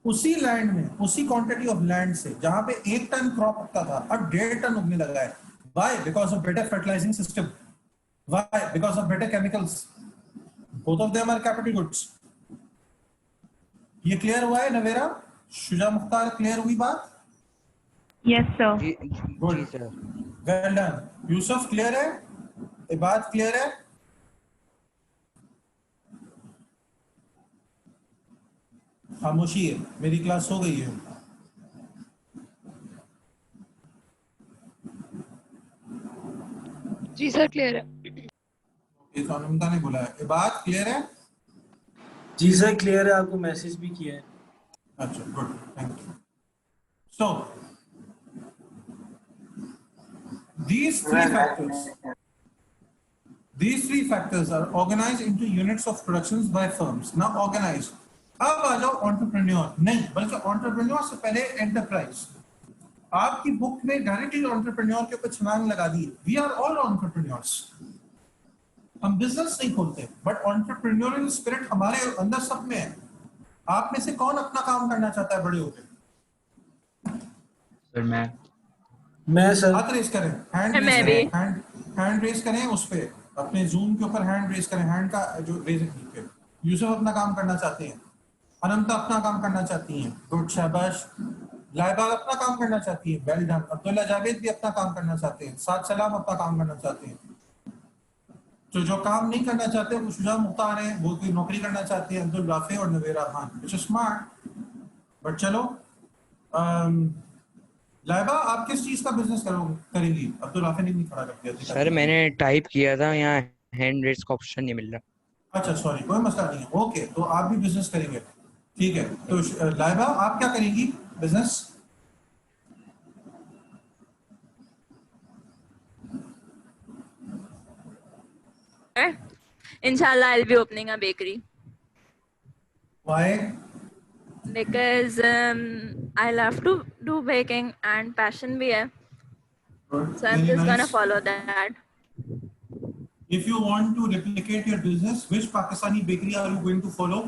उसी लैंड में, उसी क्वांटिटी ऑफ लैंड से जहां पे 1 टन क्रॉप उगता था, अब 1.5 टन उगने लगा है. Why? Because of better fertilising system. Why? Because of better chemicals. Both of them are capital goods. ये क्लियर हुआ है नवेरा? शुजा मुख्तार, क्लियर हुई बात? Yes, sir. जी sir. Well done. Yusuf clear है? ये बात क्लियर है? खामोशी है, मेरी क्लास हो गई है. जी सर क्लियर है. ये तो अनंता ने बोला है. ये बात क्लियर है? जी सर क्लियर है, आपको मैसेज भी किया है. अच्छा, good, thank you. So these three factors are organized into units of productions by firms. Now organized. अब आ जाओ entrepreneur. नहीं, बल्कि entrepreneur से पहले enterprise. आपकी बुक में डायरेक्टली entrepreneur के ऊपर छलांग लगा दी. We are all entrepreneurs. हम बिजनेस नहीं खोलते, बट entrepreneurial spirit हमारे अंदर सब में है. आप में से कौन अपना काम करना चाहता है बड़े होकर? सर मैं सर. हाथ रेस करें, हैंड रेस करें उस पे, अपने जूम के ऊपर हैंड रेस करें. हैंड का जो रेस है. यूसुफ अपना काम करना चाहते हैं, अनंता अपना काम करना चाहती हैं, गुड, शाबाश. लाइबा अपना काम करना चाहती है, वेल डन. अब्दुल्ला जावेद भी अपना काम करना चाहते हैं, साथ सलाम अपना काम करना चाहते हैं. तो जो काम नहीं करना चाहते वो शुजा मुख्तार हैं, वो कोई नौकरी करना चाहते हैं, अब्दुल राफे और Navera Khan, which is smart. But चलो, लाइबा आप किस चीज का बिजनेस करेंगी? अब्दुल राफे ने नहीं खड़ा कर दिया. सर मैंने टाइप किया था, यहाँ हैंड रेस का ऑप्शन नहीं मिल रहा. अच्छा सॉरी, कोई मसला नहीं है. ओके, तो आप भी बिजनेस करेंगे, ठीक है. तो लाइबा आप क्या करेंगी business? Inshallah, I'll be opening a bakery. Why? Because I love to do baking and passion bhi hai. Good. So I'm Very just gonna nice. follow that. If you want to replicate your business, which Pakistani bakery are you going to follow?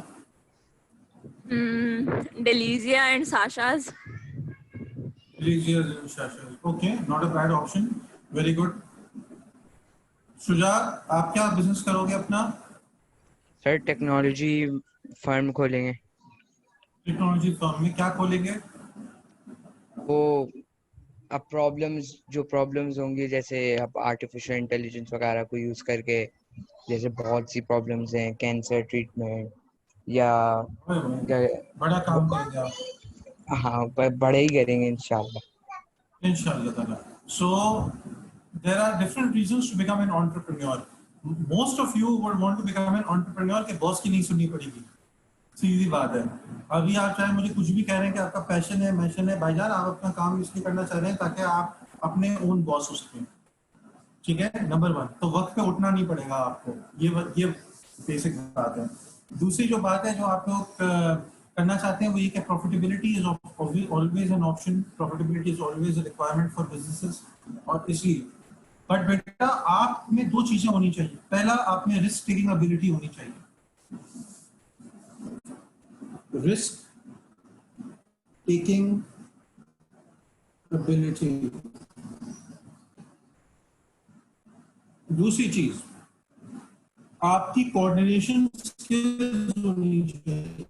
Delizia and Sasha's. Delicious and Shasha's. Okay, not a bad option. Very good. Shuja, आप क्या business करोगे अपना? Sir technology firm खोलेंगे. Technology firm में क्या खोलेंगे? वो अब जो प्रॉब्लम्स होंगी, जैसे अब आर्टिफिशियल इंटेलिजेंस वगैरह को यूज करके, जैसे बहुत सी प्रॉब्लम्स हैं, कैंसर ट्रीटमेंट या बड़ा काम करेंगे आप. हाँ, बड़े ही करेंगे इंशाल्लाह ताला. So there are different reasons to become an entrepreneur. Most of you would want to become an entrepreneur के बॉस की नहीं सुननी पड़ेगी. सीधी बात है। अभी आप चाहे मुझे कुछ भी कह रहे हैं कि आपका पैशन है, मैशन है, भाईजान आप अपना काम इसलिए करना चाह रहे हैं ताकि आप अपने ओन बॉस हो सकें, ठीक है, नंबर 1। तो वक्त पे उठना नहीं पड़ेगा आपको, ये बेसिक बात है। दूसरी जो बात है जो आप लोग करना चाहते हैं वो ये कि profitability is always an option, profitability is always a requirement for businesses, और इसलिए बट बेटा आप में 2 चीजें होनी चाहिए। पहला, आप में रिस्क टेकिंग एबिलिटी होनी चाहिए, रिस्क टेकिंग एबिलिटी। दूसरी चीज, आपकी कोऑर्डिनेशन स्किल्स होनी चाहिए,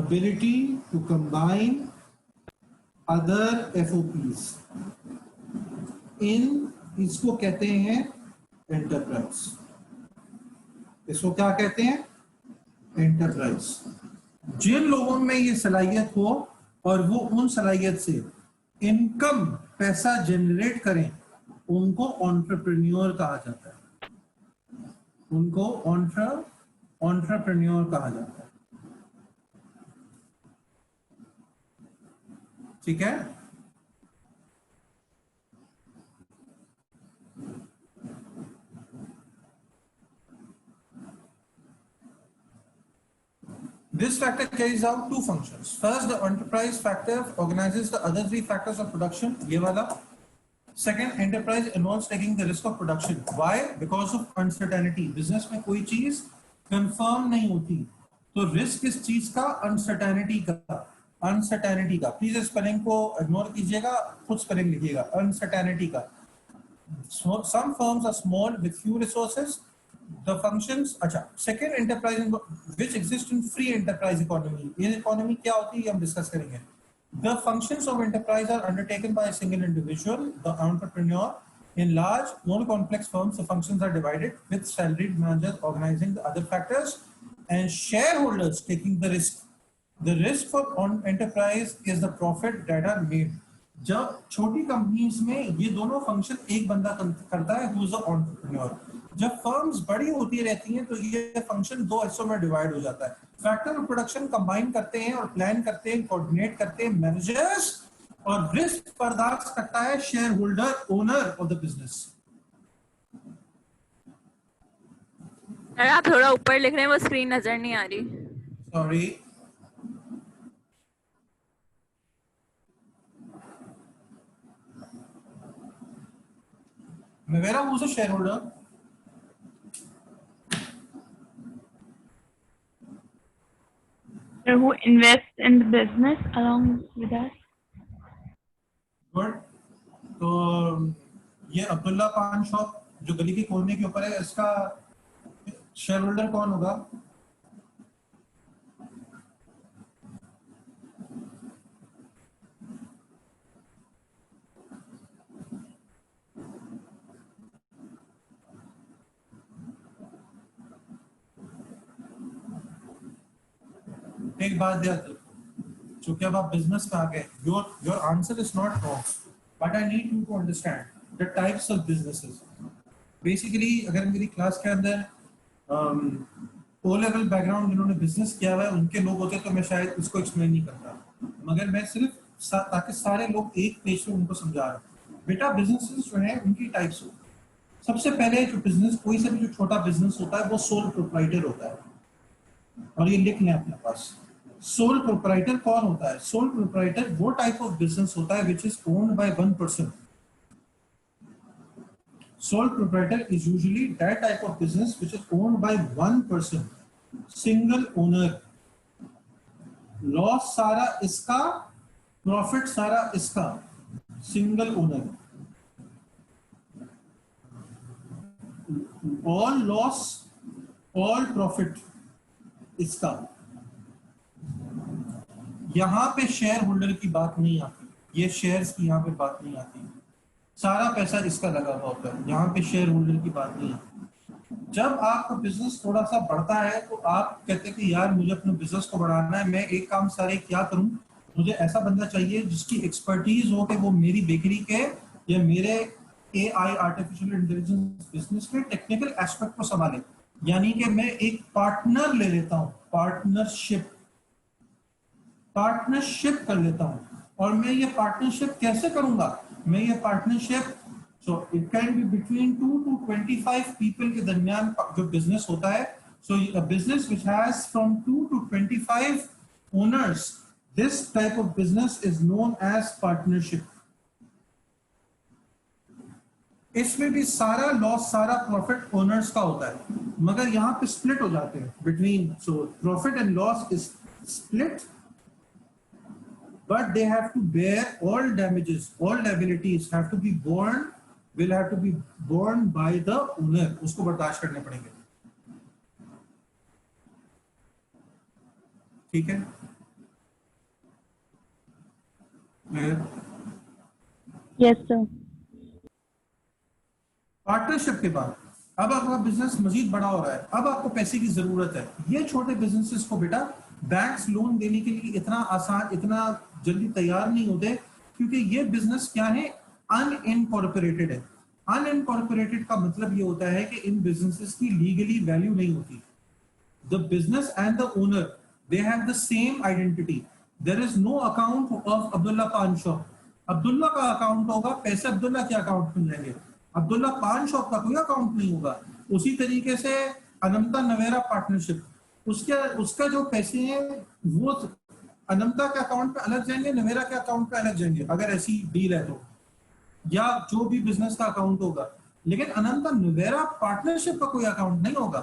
ability to combine other FOPs इसको कहते हैं एंटरप्राइज। इसको क्या कहते हैं? एंटरप्राइज। जिन लोगों में ये सलाहियत हो और वो उन सलाहियत से इनकम, पैसा जनरेट करें, उनको एंटरप्रेन्योर कहा जाता है, उनको एंटरप्रेन्योर कहा जाता है, ठीक है। This factor carries out 2 functions. First, the enterprise factor organizes the other 3 factors of production. ये वाला. Second, enterprise involves taking the risk of production. Why? Because of uncertainty. Business में कोई चीज confirm नहीं होती, तो risk किस चीज का? Uncertainty का। अनसर्टेनिटी का। प्लीज स्पेलिंग को इग्नोर कीजिएगा, खुद स्पेलिंग लिखिएगा, अनसर्टेनिटी का। Some firms are small with few resources. The functions, अच्छा, second enterprise which exist in free enterprise economy. ये economy क्या होती है हम डिस्कस करेंगे। The functions of enterprise are undertaken by a single individual, the entrepreneur. In large, more complex firms, the functions are divided with salaried managers organizing the other factors and shareholders taking the risk. The risk for enterprise is the profit that are made. जब छोटी companies में ये दोनों function एक बंदा करता है, who is the entrepreneur. जब फर्म्स बड़ी होती रहती हैं तो ये फंक्शन 2 हिस्सों में डिवाइड हो जाता है। फैक्टर ऑफ प्रोडक्शन कंबाइन करते हैं और प्लान करते हैं, कोऑर्डिनेट करते हैं मैनेजर्स, और रिस्क बर्दाश्त करता है share holder, owner of the business. आप थोड़ा ऊपर लिख रहे हैं, वो स्क्रीन नजर नहीं आ रही। Sorry. Mevera, who's a shareholder? Who invests in the business along with us? Good. तो ये अब्दुल्ला पान शॉप जो गली के कोने के ऊपर है, इसका शेयर होल्डर कौन होगा? एक बात याद रखो, चूंकि अब आप बिजनेस में आ गए, your answer is not wrong, but I need you to understand the types of businesses. Basically अगर मेरी क्लास के अंदर ओ लेवल बैकग्राउंड जिन्होंने बिजनेस किया हुआ है उनके लोग होते तो मैं शायद इसको एक्सप्लेन नहीं करता, मगर मैं सिर्फ ताकि सारे लोग एक पेज पे उनको समझा रहा हूँ। बेटा बिजनेसेस जो है उनकी टाइप्स हो। सबसे पहले जो बिजनेस, कोई सा भी जो छोटा बिजनेस होता है वो सोल प्रोप्राइटर होता है, और ये लिख लें अपने पास। सोल प्रोप्राइटर कौन होता है? सोल प्रोप्राइटर वो टाइप ऑफ बिजनेस होता है which is owned by one person. Sole proprietor is usually that type of business which is owned by one person, single owner. Loss सारा इसका, profit सारा इसका, single owner. All loss, all profit इसका। यहाँ पे share holder की बात नहीं आती, ये शेयर्स की यहाँ पे बात नहीं आती, सारा पैसा इसका लगा हुआ होता है, यहाँ पे शेयर होल्डर की बात नहीं आती। जब आपका बिजनेस थोड़ा सा बढ़ता है तो आप कहते हैं कि यार मुझे अपने बिजनेस को बढ़ाना है, मैं एक काम सारे क्या करूं, मुझे ऐसा बंदा चाहिए जिसकी एक्सपर्टीज हो कि वो मेरी बेकरी के या मेरे AI आर्टिफिशियल इंटेलिजेंस बिजनेस के टेक्निकल एस्पेक्ट को संभाले। यानी कि मैं एक पार्टनर ले लेता हूं, पार्टनरशिप कर लेता हूं। और मैं ये पार्टनरशिप कैसे करूंगा? मैं ये partnership, so it can be between 2 to 25 people के दरमियान जो बिजनेस होता है। So a business which has from 2 to 25 owners, this type of business is known as partnership. इसमें भी सारा लॉस, सारा प्रॉफिट ओनर्स का होता है, मगर यहां पे स्प्लिट हो जाते हैं between, so profit and loss is split, but they have to bear all damages, all liabilities have to be will have to be borne by the owner, उसको बर्दाश्त करने पड़ेंगे। ठीक है, Yes, sir. पार्टनरशिप के बाद अब आपका बिजनेस मजीद बड़ा हो रहा है, अब आपको पैसे की जरूरत है। ये छोटे बिजनेसेस को बेटा बैंक्स लोन देने के लिए इतना आसान, इतना जल्दी तैयार नहीं होते, क्योंकि ये बिजनेस क्या है, अनइनकॉर्पोरेटेड है। अनइनकॉर्पोरेटेड का मतलब ये होता है कि इन बिजनेसेस की लीगली वैल्यू नहीं होती। The business and the owner, they have the same identity. There is no account of Abdullah paan shop. Abdullah का अकाउंट होगा, पैसे अब्दुल्ला के अकाउंट में जाएंगे, अब्दुल्ला पान शॉप का कोई अकाउंट नहीं होगा। उसी तरीके से अनंता नवेरा पार्टनरशिप, उसका जो पैसे हैं वो अनंता के अकाउंट पे अलग जाएंगे, नवेरा के अकाउंट पे अलग जाएंगे, अगर ऐसी डील है तो, या जो भी बिजनेस का अकाउंट होगा। लेकिन अनंता नवेरा पार्टनरशिप का कोई अकाउंट नहीं होगा।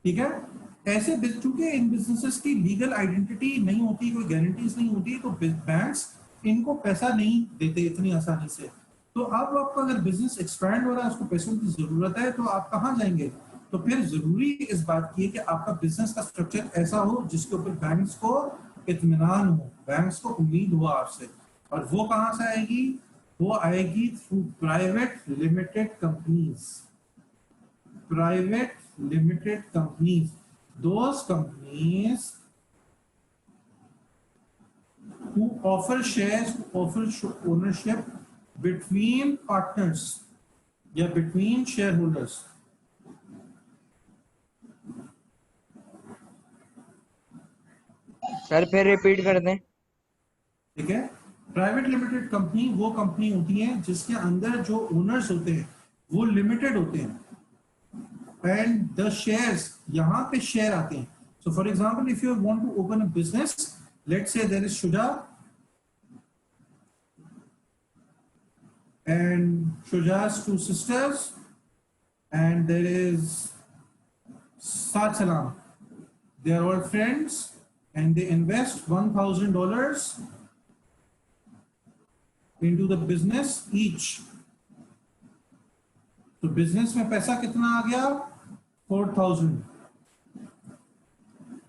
ठीक है, ऐसे चूंकि इन बिजनेसेस की लीगल आइडेंटिटी नहीं होती, कोई गारंटीज नहीं होती, तो बैंक्स इनको पैसा नहीं देते इतनी आसानी से। तो अब आपका अगर बिजनेस एक्सपैंड हो रहा है, उसको पैसों की जरूरत है, तो आप कहाँ जाएंगे? तो फिर जरूरी इस बात की है कि आपका बिजनेस का स्ट्रक्चर ऐसा हो जिसके ऊपर बैंक्स को इत्मीनान हो, बैंक्स को उम्मीद हो आपसे। और वो कहाँ से आएगी? वो आएगी through private limited companies. Private limited companies, those companies who offer shares, who offer ownership between partners या between shareholders। सर फिर रिपीट कर दें। ठीक है, प्राइवेट लिमिटेड कंपनी वो कंपनी होती है जिसके अंदर जो ओनर्स होते हैं वो लिमिटेड होते हैं, एंड द शेयर्स, यहाँ पे शेयर आते हैं। So for example, if you want to open a business, let's say there is Shuja and Shuja's 2 sisters, and there is Saad Salam. They are all friends and they invest $1,000 into the business each. तो business में पैसा कितना आ गया? 4,000।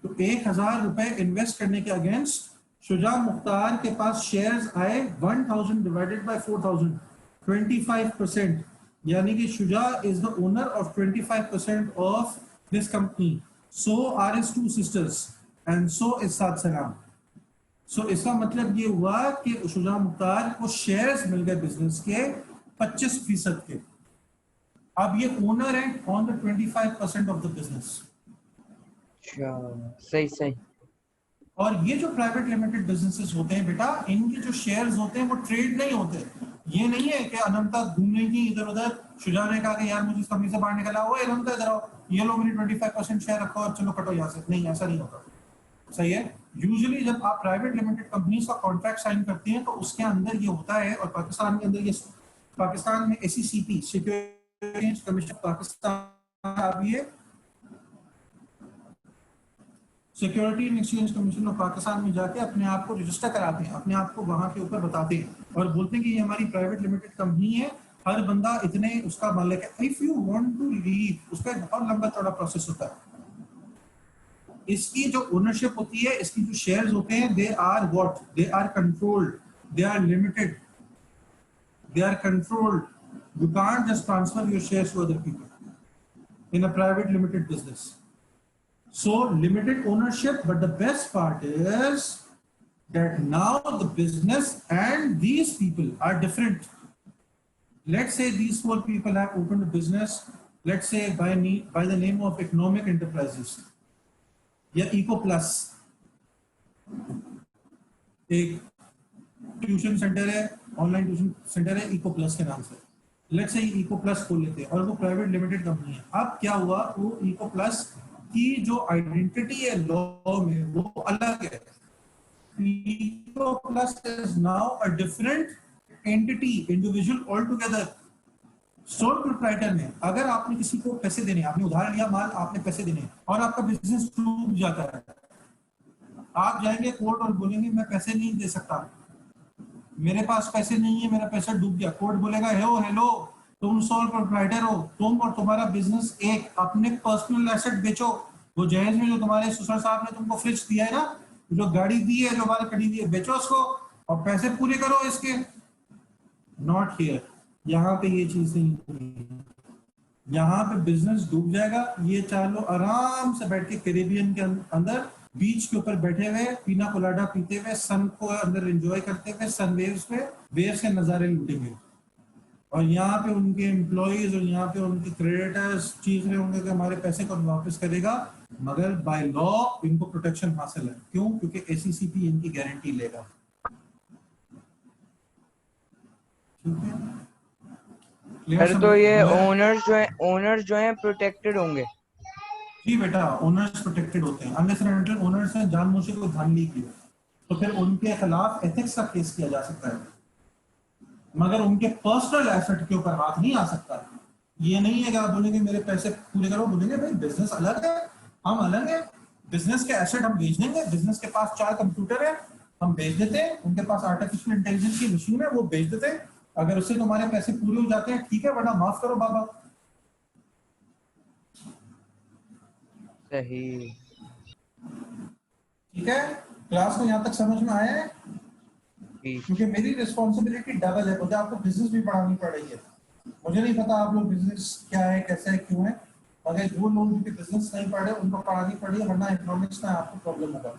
तो 1,000 रुपए invest करने के against Shuja Mukhtar के पास शेयर्स आए 1,000 डिवाइडेड बाय 4,000, 25%। यानी कि Shuja is the owner of 25% of this company. So are is 2 sisters and so is Saad Salam. So इसका मतलब ये हुआ कि शुजा मुख्तार को शेयर्स मिल गए बिजनेस के 25% के। अब ये ओनर है on the 25% of the business. सही सही। और ये जो प्राइवेट लिमिटेड बिजनेसेस होते हैं बेटा, इनके जो शेयर्स होते हैं वो ट्रेड नहीं होते। ये नहीं है कि अनंता घूमेगी इधर उधर, शुजा ने कहा कि यार मुझे इस कंपनी से बाहर निकला, वो अनंता इधर आओ, ये लो मेरी 25% शेयर रखो और चलो कटो यहाँ से। नहीं, ऐसा नहीं होता। सही है। यूजुअली जब आप प्राइवेट लिमिटेड कंपनीज का कॉन्ट्रैक्ट साइन करते हैं तो उसके अंदर ये होता है, और पाकिस्तान के अंदर ये, पाकिस्तान में SECP, सिक्योरिटीज कमीशन पाकिस्तान, अब ये security and exchange commission of Pakistan में जाके अपने आप को रजिस्टर कराते हैं, अपने आप को वहां के ऊपर बताते हैं और बोलते हैं कि ये हमारी प्राइवेट लिमिटेड कंपनी है, हर बंदा इतने उसका मालिक है। If you want to leave, उसका एक बहुत लंबा चौड़ा प्रोसेस होता है। इसकी जो ओनरशिप होती है, इसकी जो शेयर्स होते हैं, they are what, they are controlled, they are limited, they are controlled. You can't just transfer your shares to other people in a private limited business. So limited ownership, but the best part is that now the business and these people are different. Let's say these 4 people have opened a business let's say by the name of Economic Enterprises या eco plus, एक tuition centre है, online tuition centre है eco plus के नाम से, let's say eco plus खोल लेते हैं और वो प्राइवेट लिमिटेड कंपनी है। अब क्या हुआ, वो इको प्लस की जो आइडेंटिटी है लॉ में वो अलग है। Eco plus is now a different entity, individual all together. Sole proprietor में अगर आपने किसी को पैसे देने, आपने उधार लिया माल, आपने पैसे देने और आपका बिजनेस डूब जाता है, आप जाएंगे कोर्ट और बोलेंगे मैं पैसे नहीं दे सकता, मेरे पास पैसे नहीं है, मेरा पैसा डूब गया। कोर्ट बोलेगा हेलो तुम सोल प्रोप्राइटर हो, तुम और तुम्हारा बिजनेस एक, अपने पर्सनल एसेट बेचो। वो जहेज में जो तुम्हारे ससुर साहब ने तुमको फ्रिज दिया है ना, जो गाड़ी दी है, जो हमारे खड़ी दी है, बेचो उसको और पैसे पूरे करो इसके। नॉट हियर, यहाँ पे ये चीज नहीं है। यहाँ पे बिजनेस डूब जाएगा। ये चार लोग आराम से बैठ के कैरेबियन के अंदर बीच के ऊपर बैठे हुए पीना कोलाडा पीते हुए सन को अंदर एंजॉय करते हुए सन वेव्स पे वेव्स के नजारे लूटेंगे। और यहाँ पे उनके एम्प्लॉइज और यहाँ पे उनके क्रेडिटर्स चीज रहे होंगे कि हमारे पैसे कौन वापस करेगा, मगर बाय लॉ इनको प्रोटेक्शन हासिल है। क्यों? क्योंकि एसीसीपी इनकी गारंटी लेगा। ठीक है, सर तो ये ओनर्स जो हैं प्रोटेक्टेड होंगे? जी बेटा, ओनर्स प्रोटेक्टेड होते हैं अनलेस एंड अनटिल ओनर्स ने जानबूझ के कोई धांधली की हो, तो फिर उनके खिलाफ एथिक्स का केस किया जा सकता है, मगर उनके पर्सनल एसेट के ऊपर हाथ नहीं आ सकता। ये नहीं है कि आप बोलेंगे मेरे पैसे पूरे करो, बोलेंगे भाई बिजनेस अलग है, हम अलग है, बिजनेस के एसेट हम बेच देंगे। बिजनेस के पास 4 कंप्यूटर है, हम बेच देते हैं। उनके पास आर्टिफिशियल इंटेलिजेंस की मशीन है, वो बेच देते हैं। अगर उससे तुम्हारे पैसे पूरे हो जाते हैं ठीक है, वरना माफ करो बाबा। सही, ठीक है, क्लास में यहाँ तक समझ में आया है? क्योंकि मेरी रिस्पॉन्सिबिलिटी डबल है, मुझे आपको बिजनेस भी पढ़ानी पड़ रही है। मुझे नहीं पता आप लोग बिजनेस क्या है, कैसे है, क्यों है, मगर जो लोग जिनके बिजनेस नहीं पढ़े उनको पढ़ानी पड़ी, वरना इकोनॉमिक्स में आपको प्रॉब्लम होगा।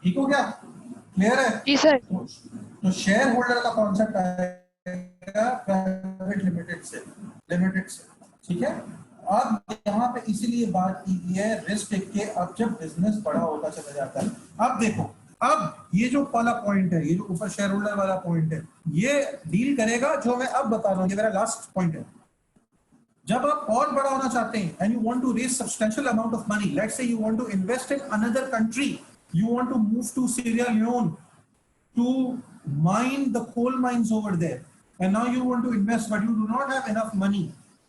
ठीक हो गया? क्लियर है? जी सर। तो शेयर होल्डर का कॉन्सेप्ट आएगा प्राइवेट लिमिटेड से। ठीक है, अब यहाँ पे इसीलिए बात की गई है रिस्क टेक के। अब जब बिजनेस बड़ा होता चला जाता है, अब देखो, अब ये जो वाला पॉइंट है, ये जो ऊपर शेयर होल्डर वाला पॉइंट है, ये डील करेगा जो मैं अब बता रहा हूँ। ये मेरा लास्ट पॉइंट है। जब आप और बड़ा होना चाहते हैं and you want to raise substantial amount of money, let's say you want to invest in another country, you want to move to Sierra Leone to mine the coal mines over there, and now you want to invest but you do not have enough money.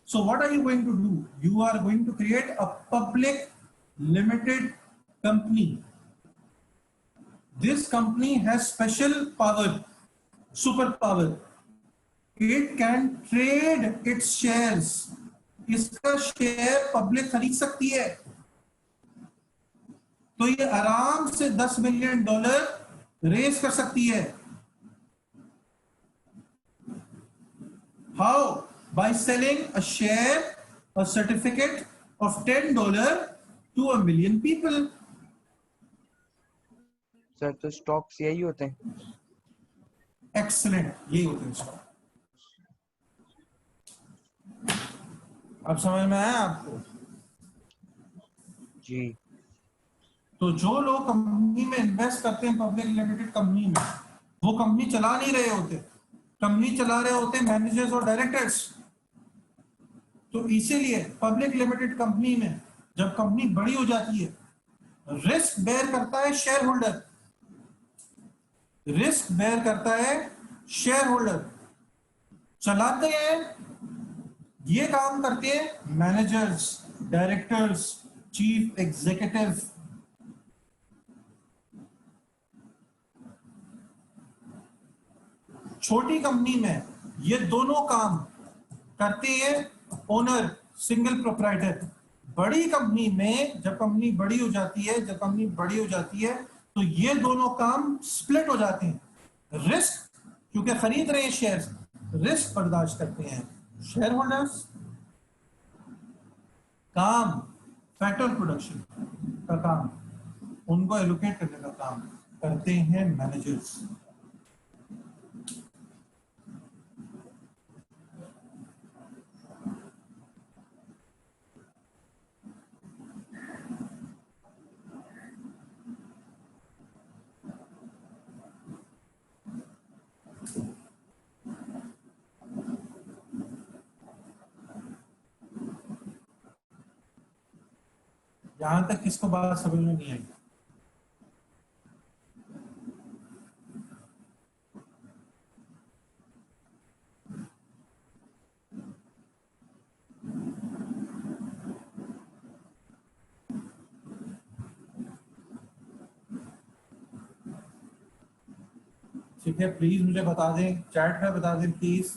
So what are you going to do? You are going to create a public limited company. This company has special power, superpower. It can trade its shares. इसका share public खरीद सकती है। तो ये आराम से $10 million raise कर सकती है। How? By selling a share, a certificate of $10 to 1 million people. Sir तो स्टॉक्स यही होते हैं? Excellent, यही होते हैं स्टॉक। अब समझ में आया आपको? जी। तो जो लोग कंपनी में इन्वेस्ट करते हैं पब्लिक लिमिटेड कंपनी में, वो कंपनी चला नहीं रहे होते, कंपनी चला रहे होते मैनेजर्स और डायरेक्टर्स। तो इसीलिए पब्लिक लिमिटेड कंपनी में जब कंपनी बड़ी हो जाती है, रिस्क बेयर करता है शेयर होल्डर, रिस्क बेयर करता है शेयर होल्डर। चलाते हैं, ये काम करते हैं मैनेजर्स, डायरेक्टर्स, चीफ एग्जीक्यूटिव। छोटी कंपनी में ये दोनों काम करते हैं ओनर, सिंगल प्रोप्राइटर। बड़ी कंपनी में जब कंपनी बड़ी हो जाती है, तो ये दोनों काम स्प्लिट हो जाते हैं। रिस्क, क्योंकि खरीद रहे हैं शेयर्स, रिस्क बर्दाश्त करते हैं शेयर होल्डर्स। काम फैक्टर प्रोडक्शन का काम, उनको एलोकेट करने का काम करते हैं मैनेजर्स। यहाँ तक किसको बात समझ में नहीं आई? ठीक है, प्लीज मुझे बता दें, चैट में बता दें प्लीज,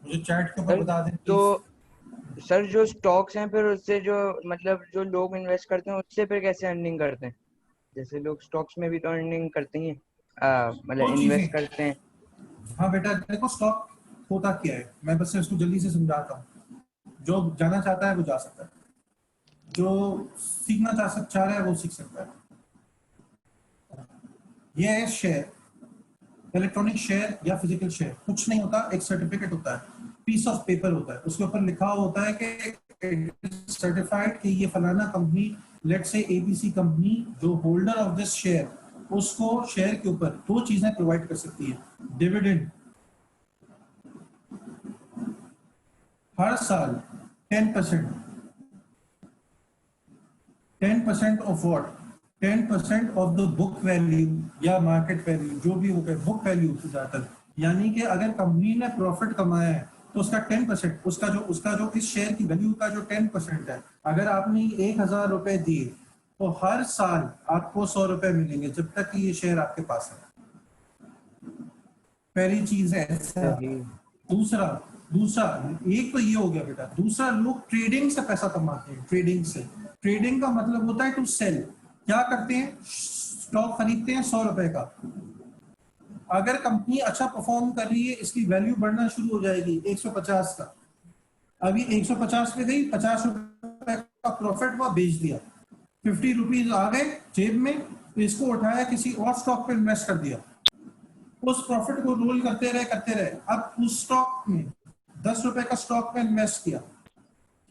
मुझे चैट के ऊपर बता दें तो प्लीज। सर जो स्टॉक्स हैं फिर उससे जो मतलब जो लोग इन्वेस्ट करते हैं उससे फिर कैसे अर्निंग करते हैं? जैसे लोग स्टॉक्स में भी तो अर्निंग करते ही हैं, मतलब इन्वेस्ट करते हैं। हाँ बेटा देखो, स्टॉक होता क्या है, मैं बस इसको जल्दी से समझाता हूँ। जो जाना चाहता है वो जा सकता है, जो सीखना चाह रहा है वो सीख सकता है। ये है शेयर, इलेक्ट्रॉनिक शेयर या फिजिकल शेयर, कुछ नहीं होता, एक सर्टिफिकेट होता है, पीस ऑफ पेपर होता है, उसके ऊपर लिखा होता है कि सर्टिफाइड कि ये फलाना company, let's say ABC company, जो होल्डर ऑफ दिस शेयर, उसको शेयर के ऊपर दो चीजें प्रोवाइड कर सकती है। डिविडेंड हर साल 10% of what, 10% of the book value या मार्केट वैल्यू, जो भी होगा बुक वैल्यू से ज्यादा, यानी कि अगर कंपनी ने प्रॉफिट कमाया है तो उसका 10%, उसका जो इस शेयर की वैल्यू का जो 10% है, अगर आपने 1000 रुपए दिए तो हर साल आपको 100 रुपए मिलेंगे जब तक कि ये शेयर आपके पास है। पहली चीज है ऐसा। दूसरा एक तो ये हो गया बेटा। दूसरा, लोग ट्रेडिंग से पैसा कमाते हैं। ट्रेडिंग का मतलब होता है टू सेल। क्या करते हैं? स्टॉक खरीदते हैं 100 रुपए का, अगर कंपनी अच्छा परफॉर्म कर रही है, इसकी वैल्यू बढ़ना शुरू हो जाएगी 150 का, अभी 150 पे गई, 50 रुपए का प्रॉफिट हुआ, बेच दिया, 50 रुपीज आ गए जेब में, तो इसको उठाया किसी और स्टॉक पे इन्वेस्ट कर दिया, उस प्रॉफिट को रोल करते रहे। अब उस स्टॉक में 10 रुपए का स्टॉक में इन्वेस्ट किया,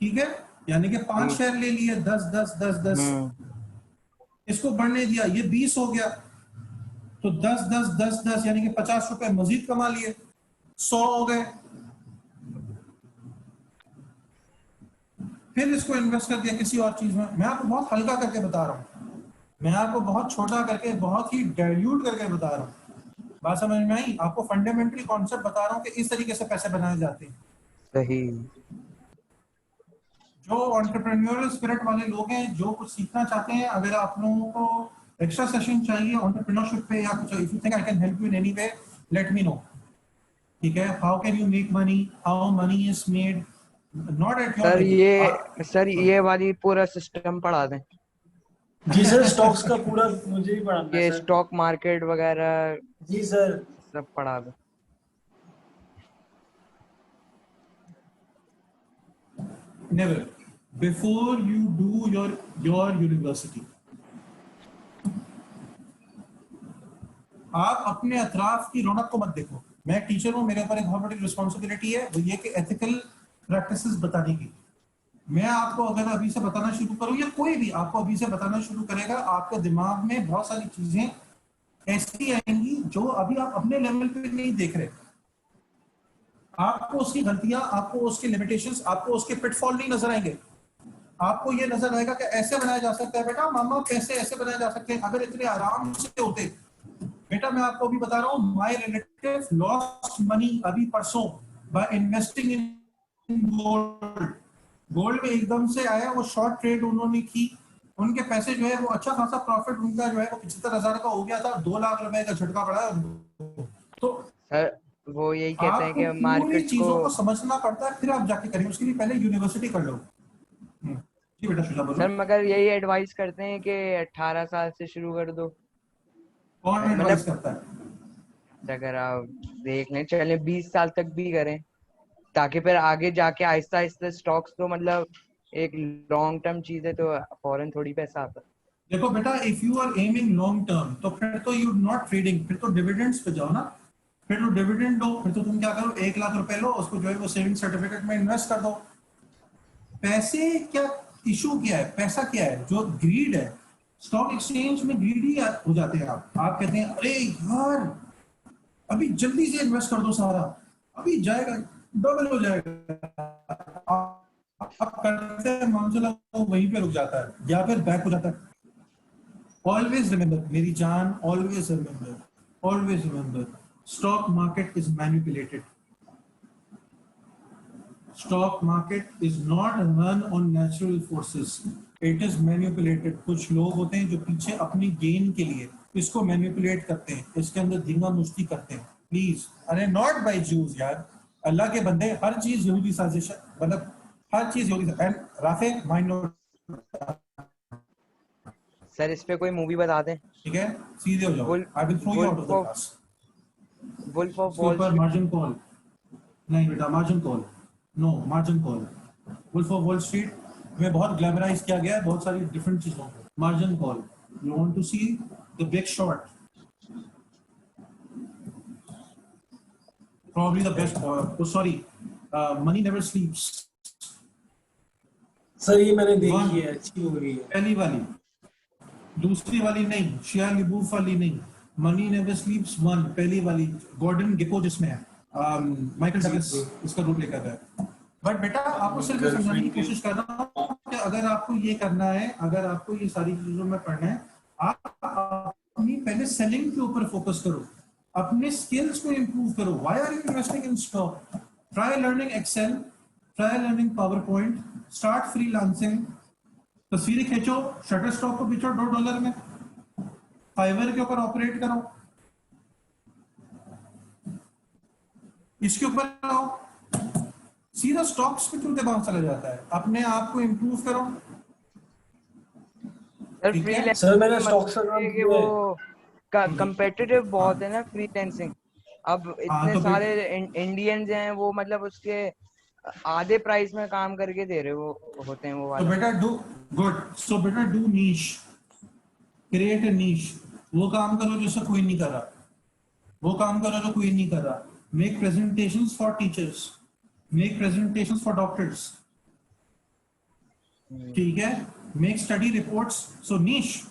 ठीक है, यानी कि 5 शेयर ले लिए, 10, इसको बढ़ने दिया, ये 20 हो गया, तो 10 यानी कि 50 रुपए मजीद कमा लिए, 100 हो गए। फिर इसको इन्वेस्ट कर दिया किसी और चीज में। मैं आपको बहुत हल्का करके बता रहा हूँ, मैं आपको बहुत छोटा करके, बहुत ही डाइल्यूट करके बता रहा हूँ। बात समझ में आई? आपको फंडामेंटल कॉन्सेप्ट बता रहा हूँ कि इस तरीके से पैसे बनाए जाते हैं। सही। जो एंटरप्रेन्योरियल स्पिरिट वाले लोग हैं, जो कुछ सीखना चाहते हैं, अगर आप लोगों को एक्स्ट्रा सेशन चाहिए एंटरप्रेन्योरशिप पे या कुछ, if you think I can help you in any way, let me know, ठीक है? How can you make money, how many is made, not at your sir ये वाली पूरा सिस्टम पढ़ा दें। जी सर, स्टॉक्स का पूरा मुझे ही पढ़ाना है। ये स्टॉक मार्केट वगैरह जी सर सब पढ़ा दें। Never. Before you do your university, आप अपने अतराफ की रौनक को मत देखो। मैं टीचर हूं, मेरे ऊपर एक बहुत बड़ी रिस्पॉन्सिबिलिटी है, वो ये कि एथिकल प्रैक्टिसेस बताने की। मैं आपको अगर अभी से बताना शुरू करूं, या कोई भी आपको अभी से बताना शुरू करेगा, आपके दिमाग में बहुत सारी चीजें ऐसी आएंगी जो अभी आप अपने लेवल पे नहीं देख रहे। आपको उसकी गलतियां, आपको उसके लिमिटेशंस, आपको उसके पिटफॉल नहीं नजर आएंगे। आपको ये नजर आएगा कि ऐसे बनाया जा सकता है बेटा, मामा पैसे ऐसे बनाए जा सकते हैं, अगर इतने आराम से होते। बेटा मैं आपको अभी बता रहा हूँ, माय रिलेटिव लॉस्ट मनी अभी परसों by investing in gold. Gold में एकदम से आया, वो शॉर्ट ट्रेड उन्होंने की, उनके पैसे जो है वो अच्छा खासा प्रॉफिट उनका जो है वो 75,000 का हो गया था, 2 लाख रुपए का झटका पड़ा है उनको। तो सर वो यही कहते हैं कि मार्केट चीजों को समझना पड़ता है, फिर आप जाके करिए, उसके लिए पहले यूनिवर्सिटी कर लो। जी बेटा शुजा बोलो। सर मगर यही एडवाइस करते हैं कि 18 साल से शुरू कर दो। कौन एडवाइस करता है? अगर आप देख लें, चले 20 साल तक भी करें, ताकि फिर आगे जाके आहिस्ता आहिस्ता स्टॉक्स तो मतलब एक लॉन्ग टर्म चीज है, तो फौरन थोड़ी पैसा आता है। देखो बेटा, if you are aiming long term, तो फिर तो यू नॉट ट्रेडिंग, फिर तो डिविडेंड्स पे जाओ ना। फिर तो डिविडेंड दो, फिर तो तुम क्या करो, 1 लाख रुपए लो, उसको जो है वो सेविंग सर्टिफिकेट में इन्वेस्ट कर दो। पैसे क्या इशू क्या है? पैसा क्या है? जो ग्रीड है, स्टॉक एक्सचेंज में ग्रीडी हो जाते हैं आप कहते हैं अरे यार अभी जल्दी से इन्वेस्ट कर दो सारा, अभी जाएगा, डबल हो जाएगा। अब करते हैं मान चला वो वहीं पे रुक जाता है या फिर बैक हो जाता है. Always remember, मेरी जान, always remember, stock market is manipulated. Stock market is not run on natural forces. It is manipulated. कुछ लोग होते हैं जो पीछे अपनी गेन के लिए इसको मैनिपुलेट करते हैं, इसके अंदर धींगा मुश्ती करते हैं. प्लीज, अरे नॉट बाय जूस यार, अल्लाह के बंदे, हर चीज यहूदी साजिश है, मतलब हर चीज यहूदी. And Rafe mind note. Sir इस पे कोई मूवी बता दें. ठीक है, सीधे हो जाओ. I will throw you out of the class. Wolf of इसके वॉल ऊपर मार्जिन कॉल नहीं बेटा, margin call no, margin call. Wolf of Wall Street में बहुत ग्लैमराइज किया गया है बहुत सारी डिफरेंट चीजों को. Margin call, you want to see the Big Short, probably the best. Sorry, Money Never Sleeps. Sir ये मैंने देखी है, अच्छी मूवी है. पहली वाली, दूसरी वाली नहीं, शिया लिबूफ वाली नहीं. मनी नेवर स्लीप्स 1, पहली वाली, गॉर्डन गेको जिसमें है, माइकल डगलस इसका रोल लेकर है. बट बेटा आपको सिर्फ समझाने की कोशिश कर रहा हूँ कि अगर आपको ये करना है, अगर आपको ये सारी चीजों में पढ़ना है, आप अपनी पहले सेलिंग के ऊपर फोकस करो, अपने स्किल्स को इंप्रूव करो. Why are you investing in stock? Try learning Excel, try learning PowerPoint, start freelancing. तस्वीरें खींचो, शटर स्टॉक को बेचो $2 में, फाइवर के ऊपर ऑपरेट करो, इसके ऊपर आओ. सीधा स्टॉक्स पे क्यों दिमाग चला जाता है? अपने आप को इंप्रूव करो. सर मैंने स्टॉक से वो कंपेटिटिव बहुत है ना फ्रीलांसिंग. अब इतने तो सारे इंडियंस हैं, वो मतलब उसके आधे प्राइस में काम करके दे रहे वो होते हैं वो वाले. तो बेटा डू गुड. सो बेटा डू नीश, क्रिएट अ नीश. वो काम करो जिससे कोई नहीं कर रहा, वो काम करो जो कोई नहीं कर रहा. Make presentations for teachers, make presentations for doctors. ठीक है, make study reports. So niche,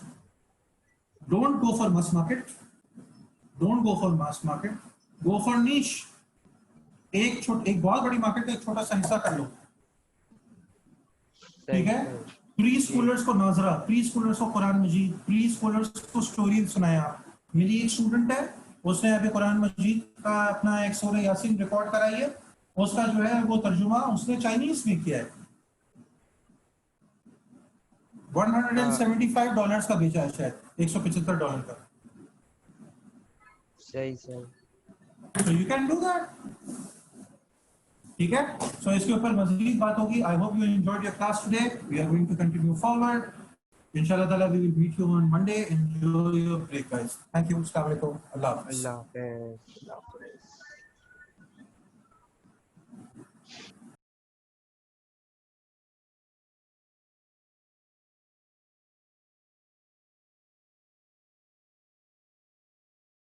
don't go for mass market, don't go for mass market, go for niche. एक बहुत बड़ी मार्केट का एक छोटा सा हिस्सा कर लो. ठीक है, प्री स्कूलर्स को नाजरा, प्री स्कूलर्स को कुरान मजीद, प्री स्कूलर्स को स्टोरी सुनाया. मेरी एक स्टूडेंट है, उसने अभी कुरान मजीद का अपना एक सूरह यासीन रिकॉर्ड कराई है. उसका जो है वो तर्जुमा उसने चाइनीज में किया है. $175 का बेचा है, शायद $175 का. सही सही. So you can do that. ठीक है, so इसके ऊपर मज़ीद बात होगी. I hope you enjoyed your class today. We are going to continue forward. Inshallah Taala we will meet you on Monday. Enjoy your break, guys. Thank you. Assalamu alaikum. Allah Hafiz. अल्लाह हाफ़िज़.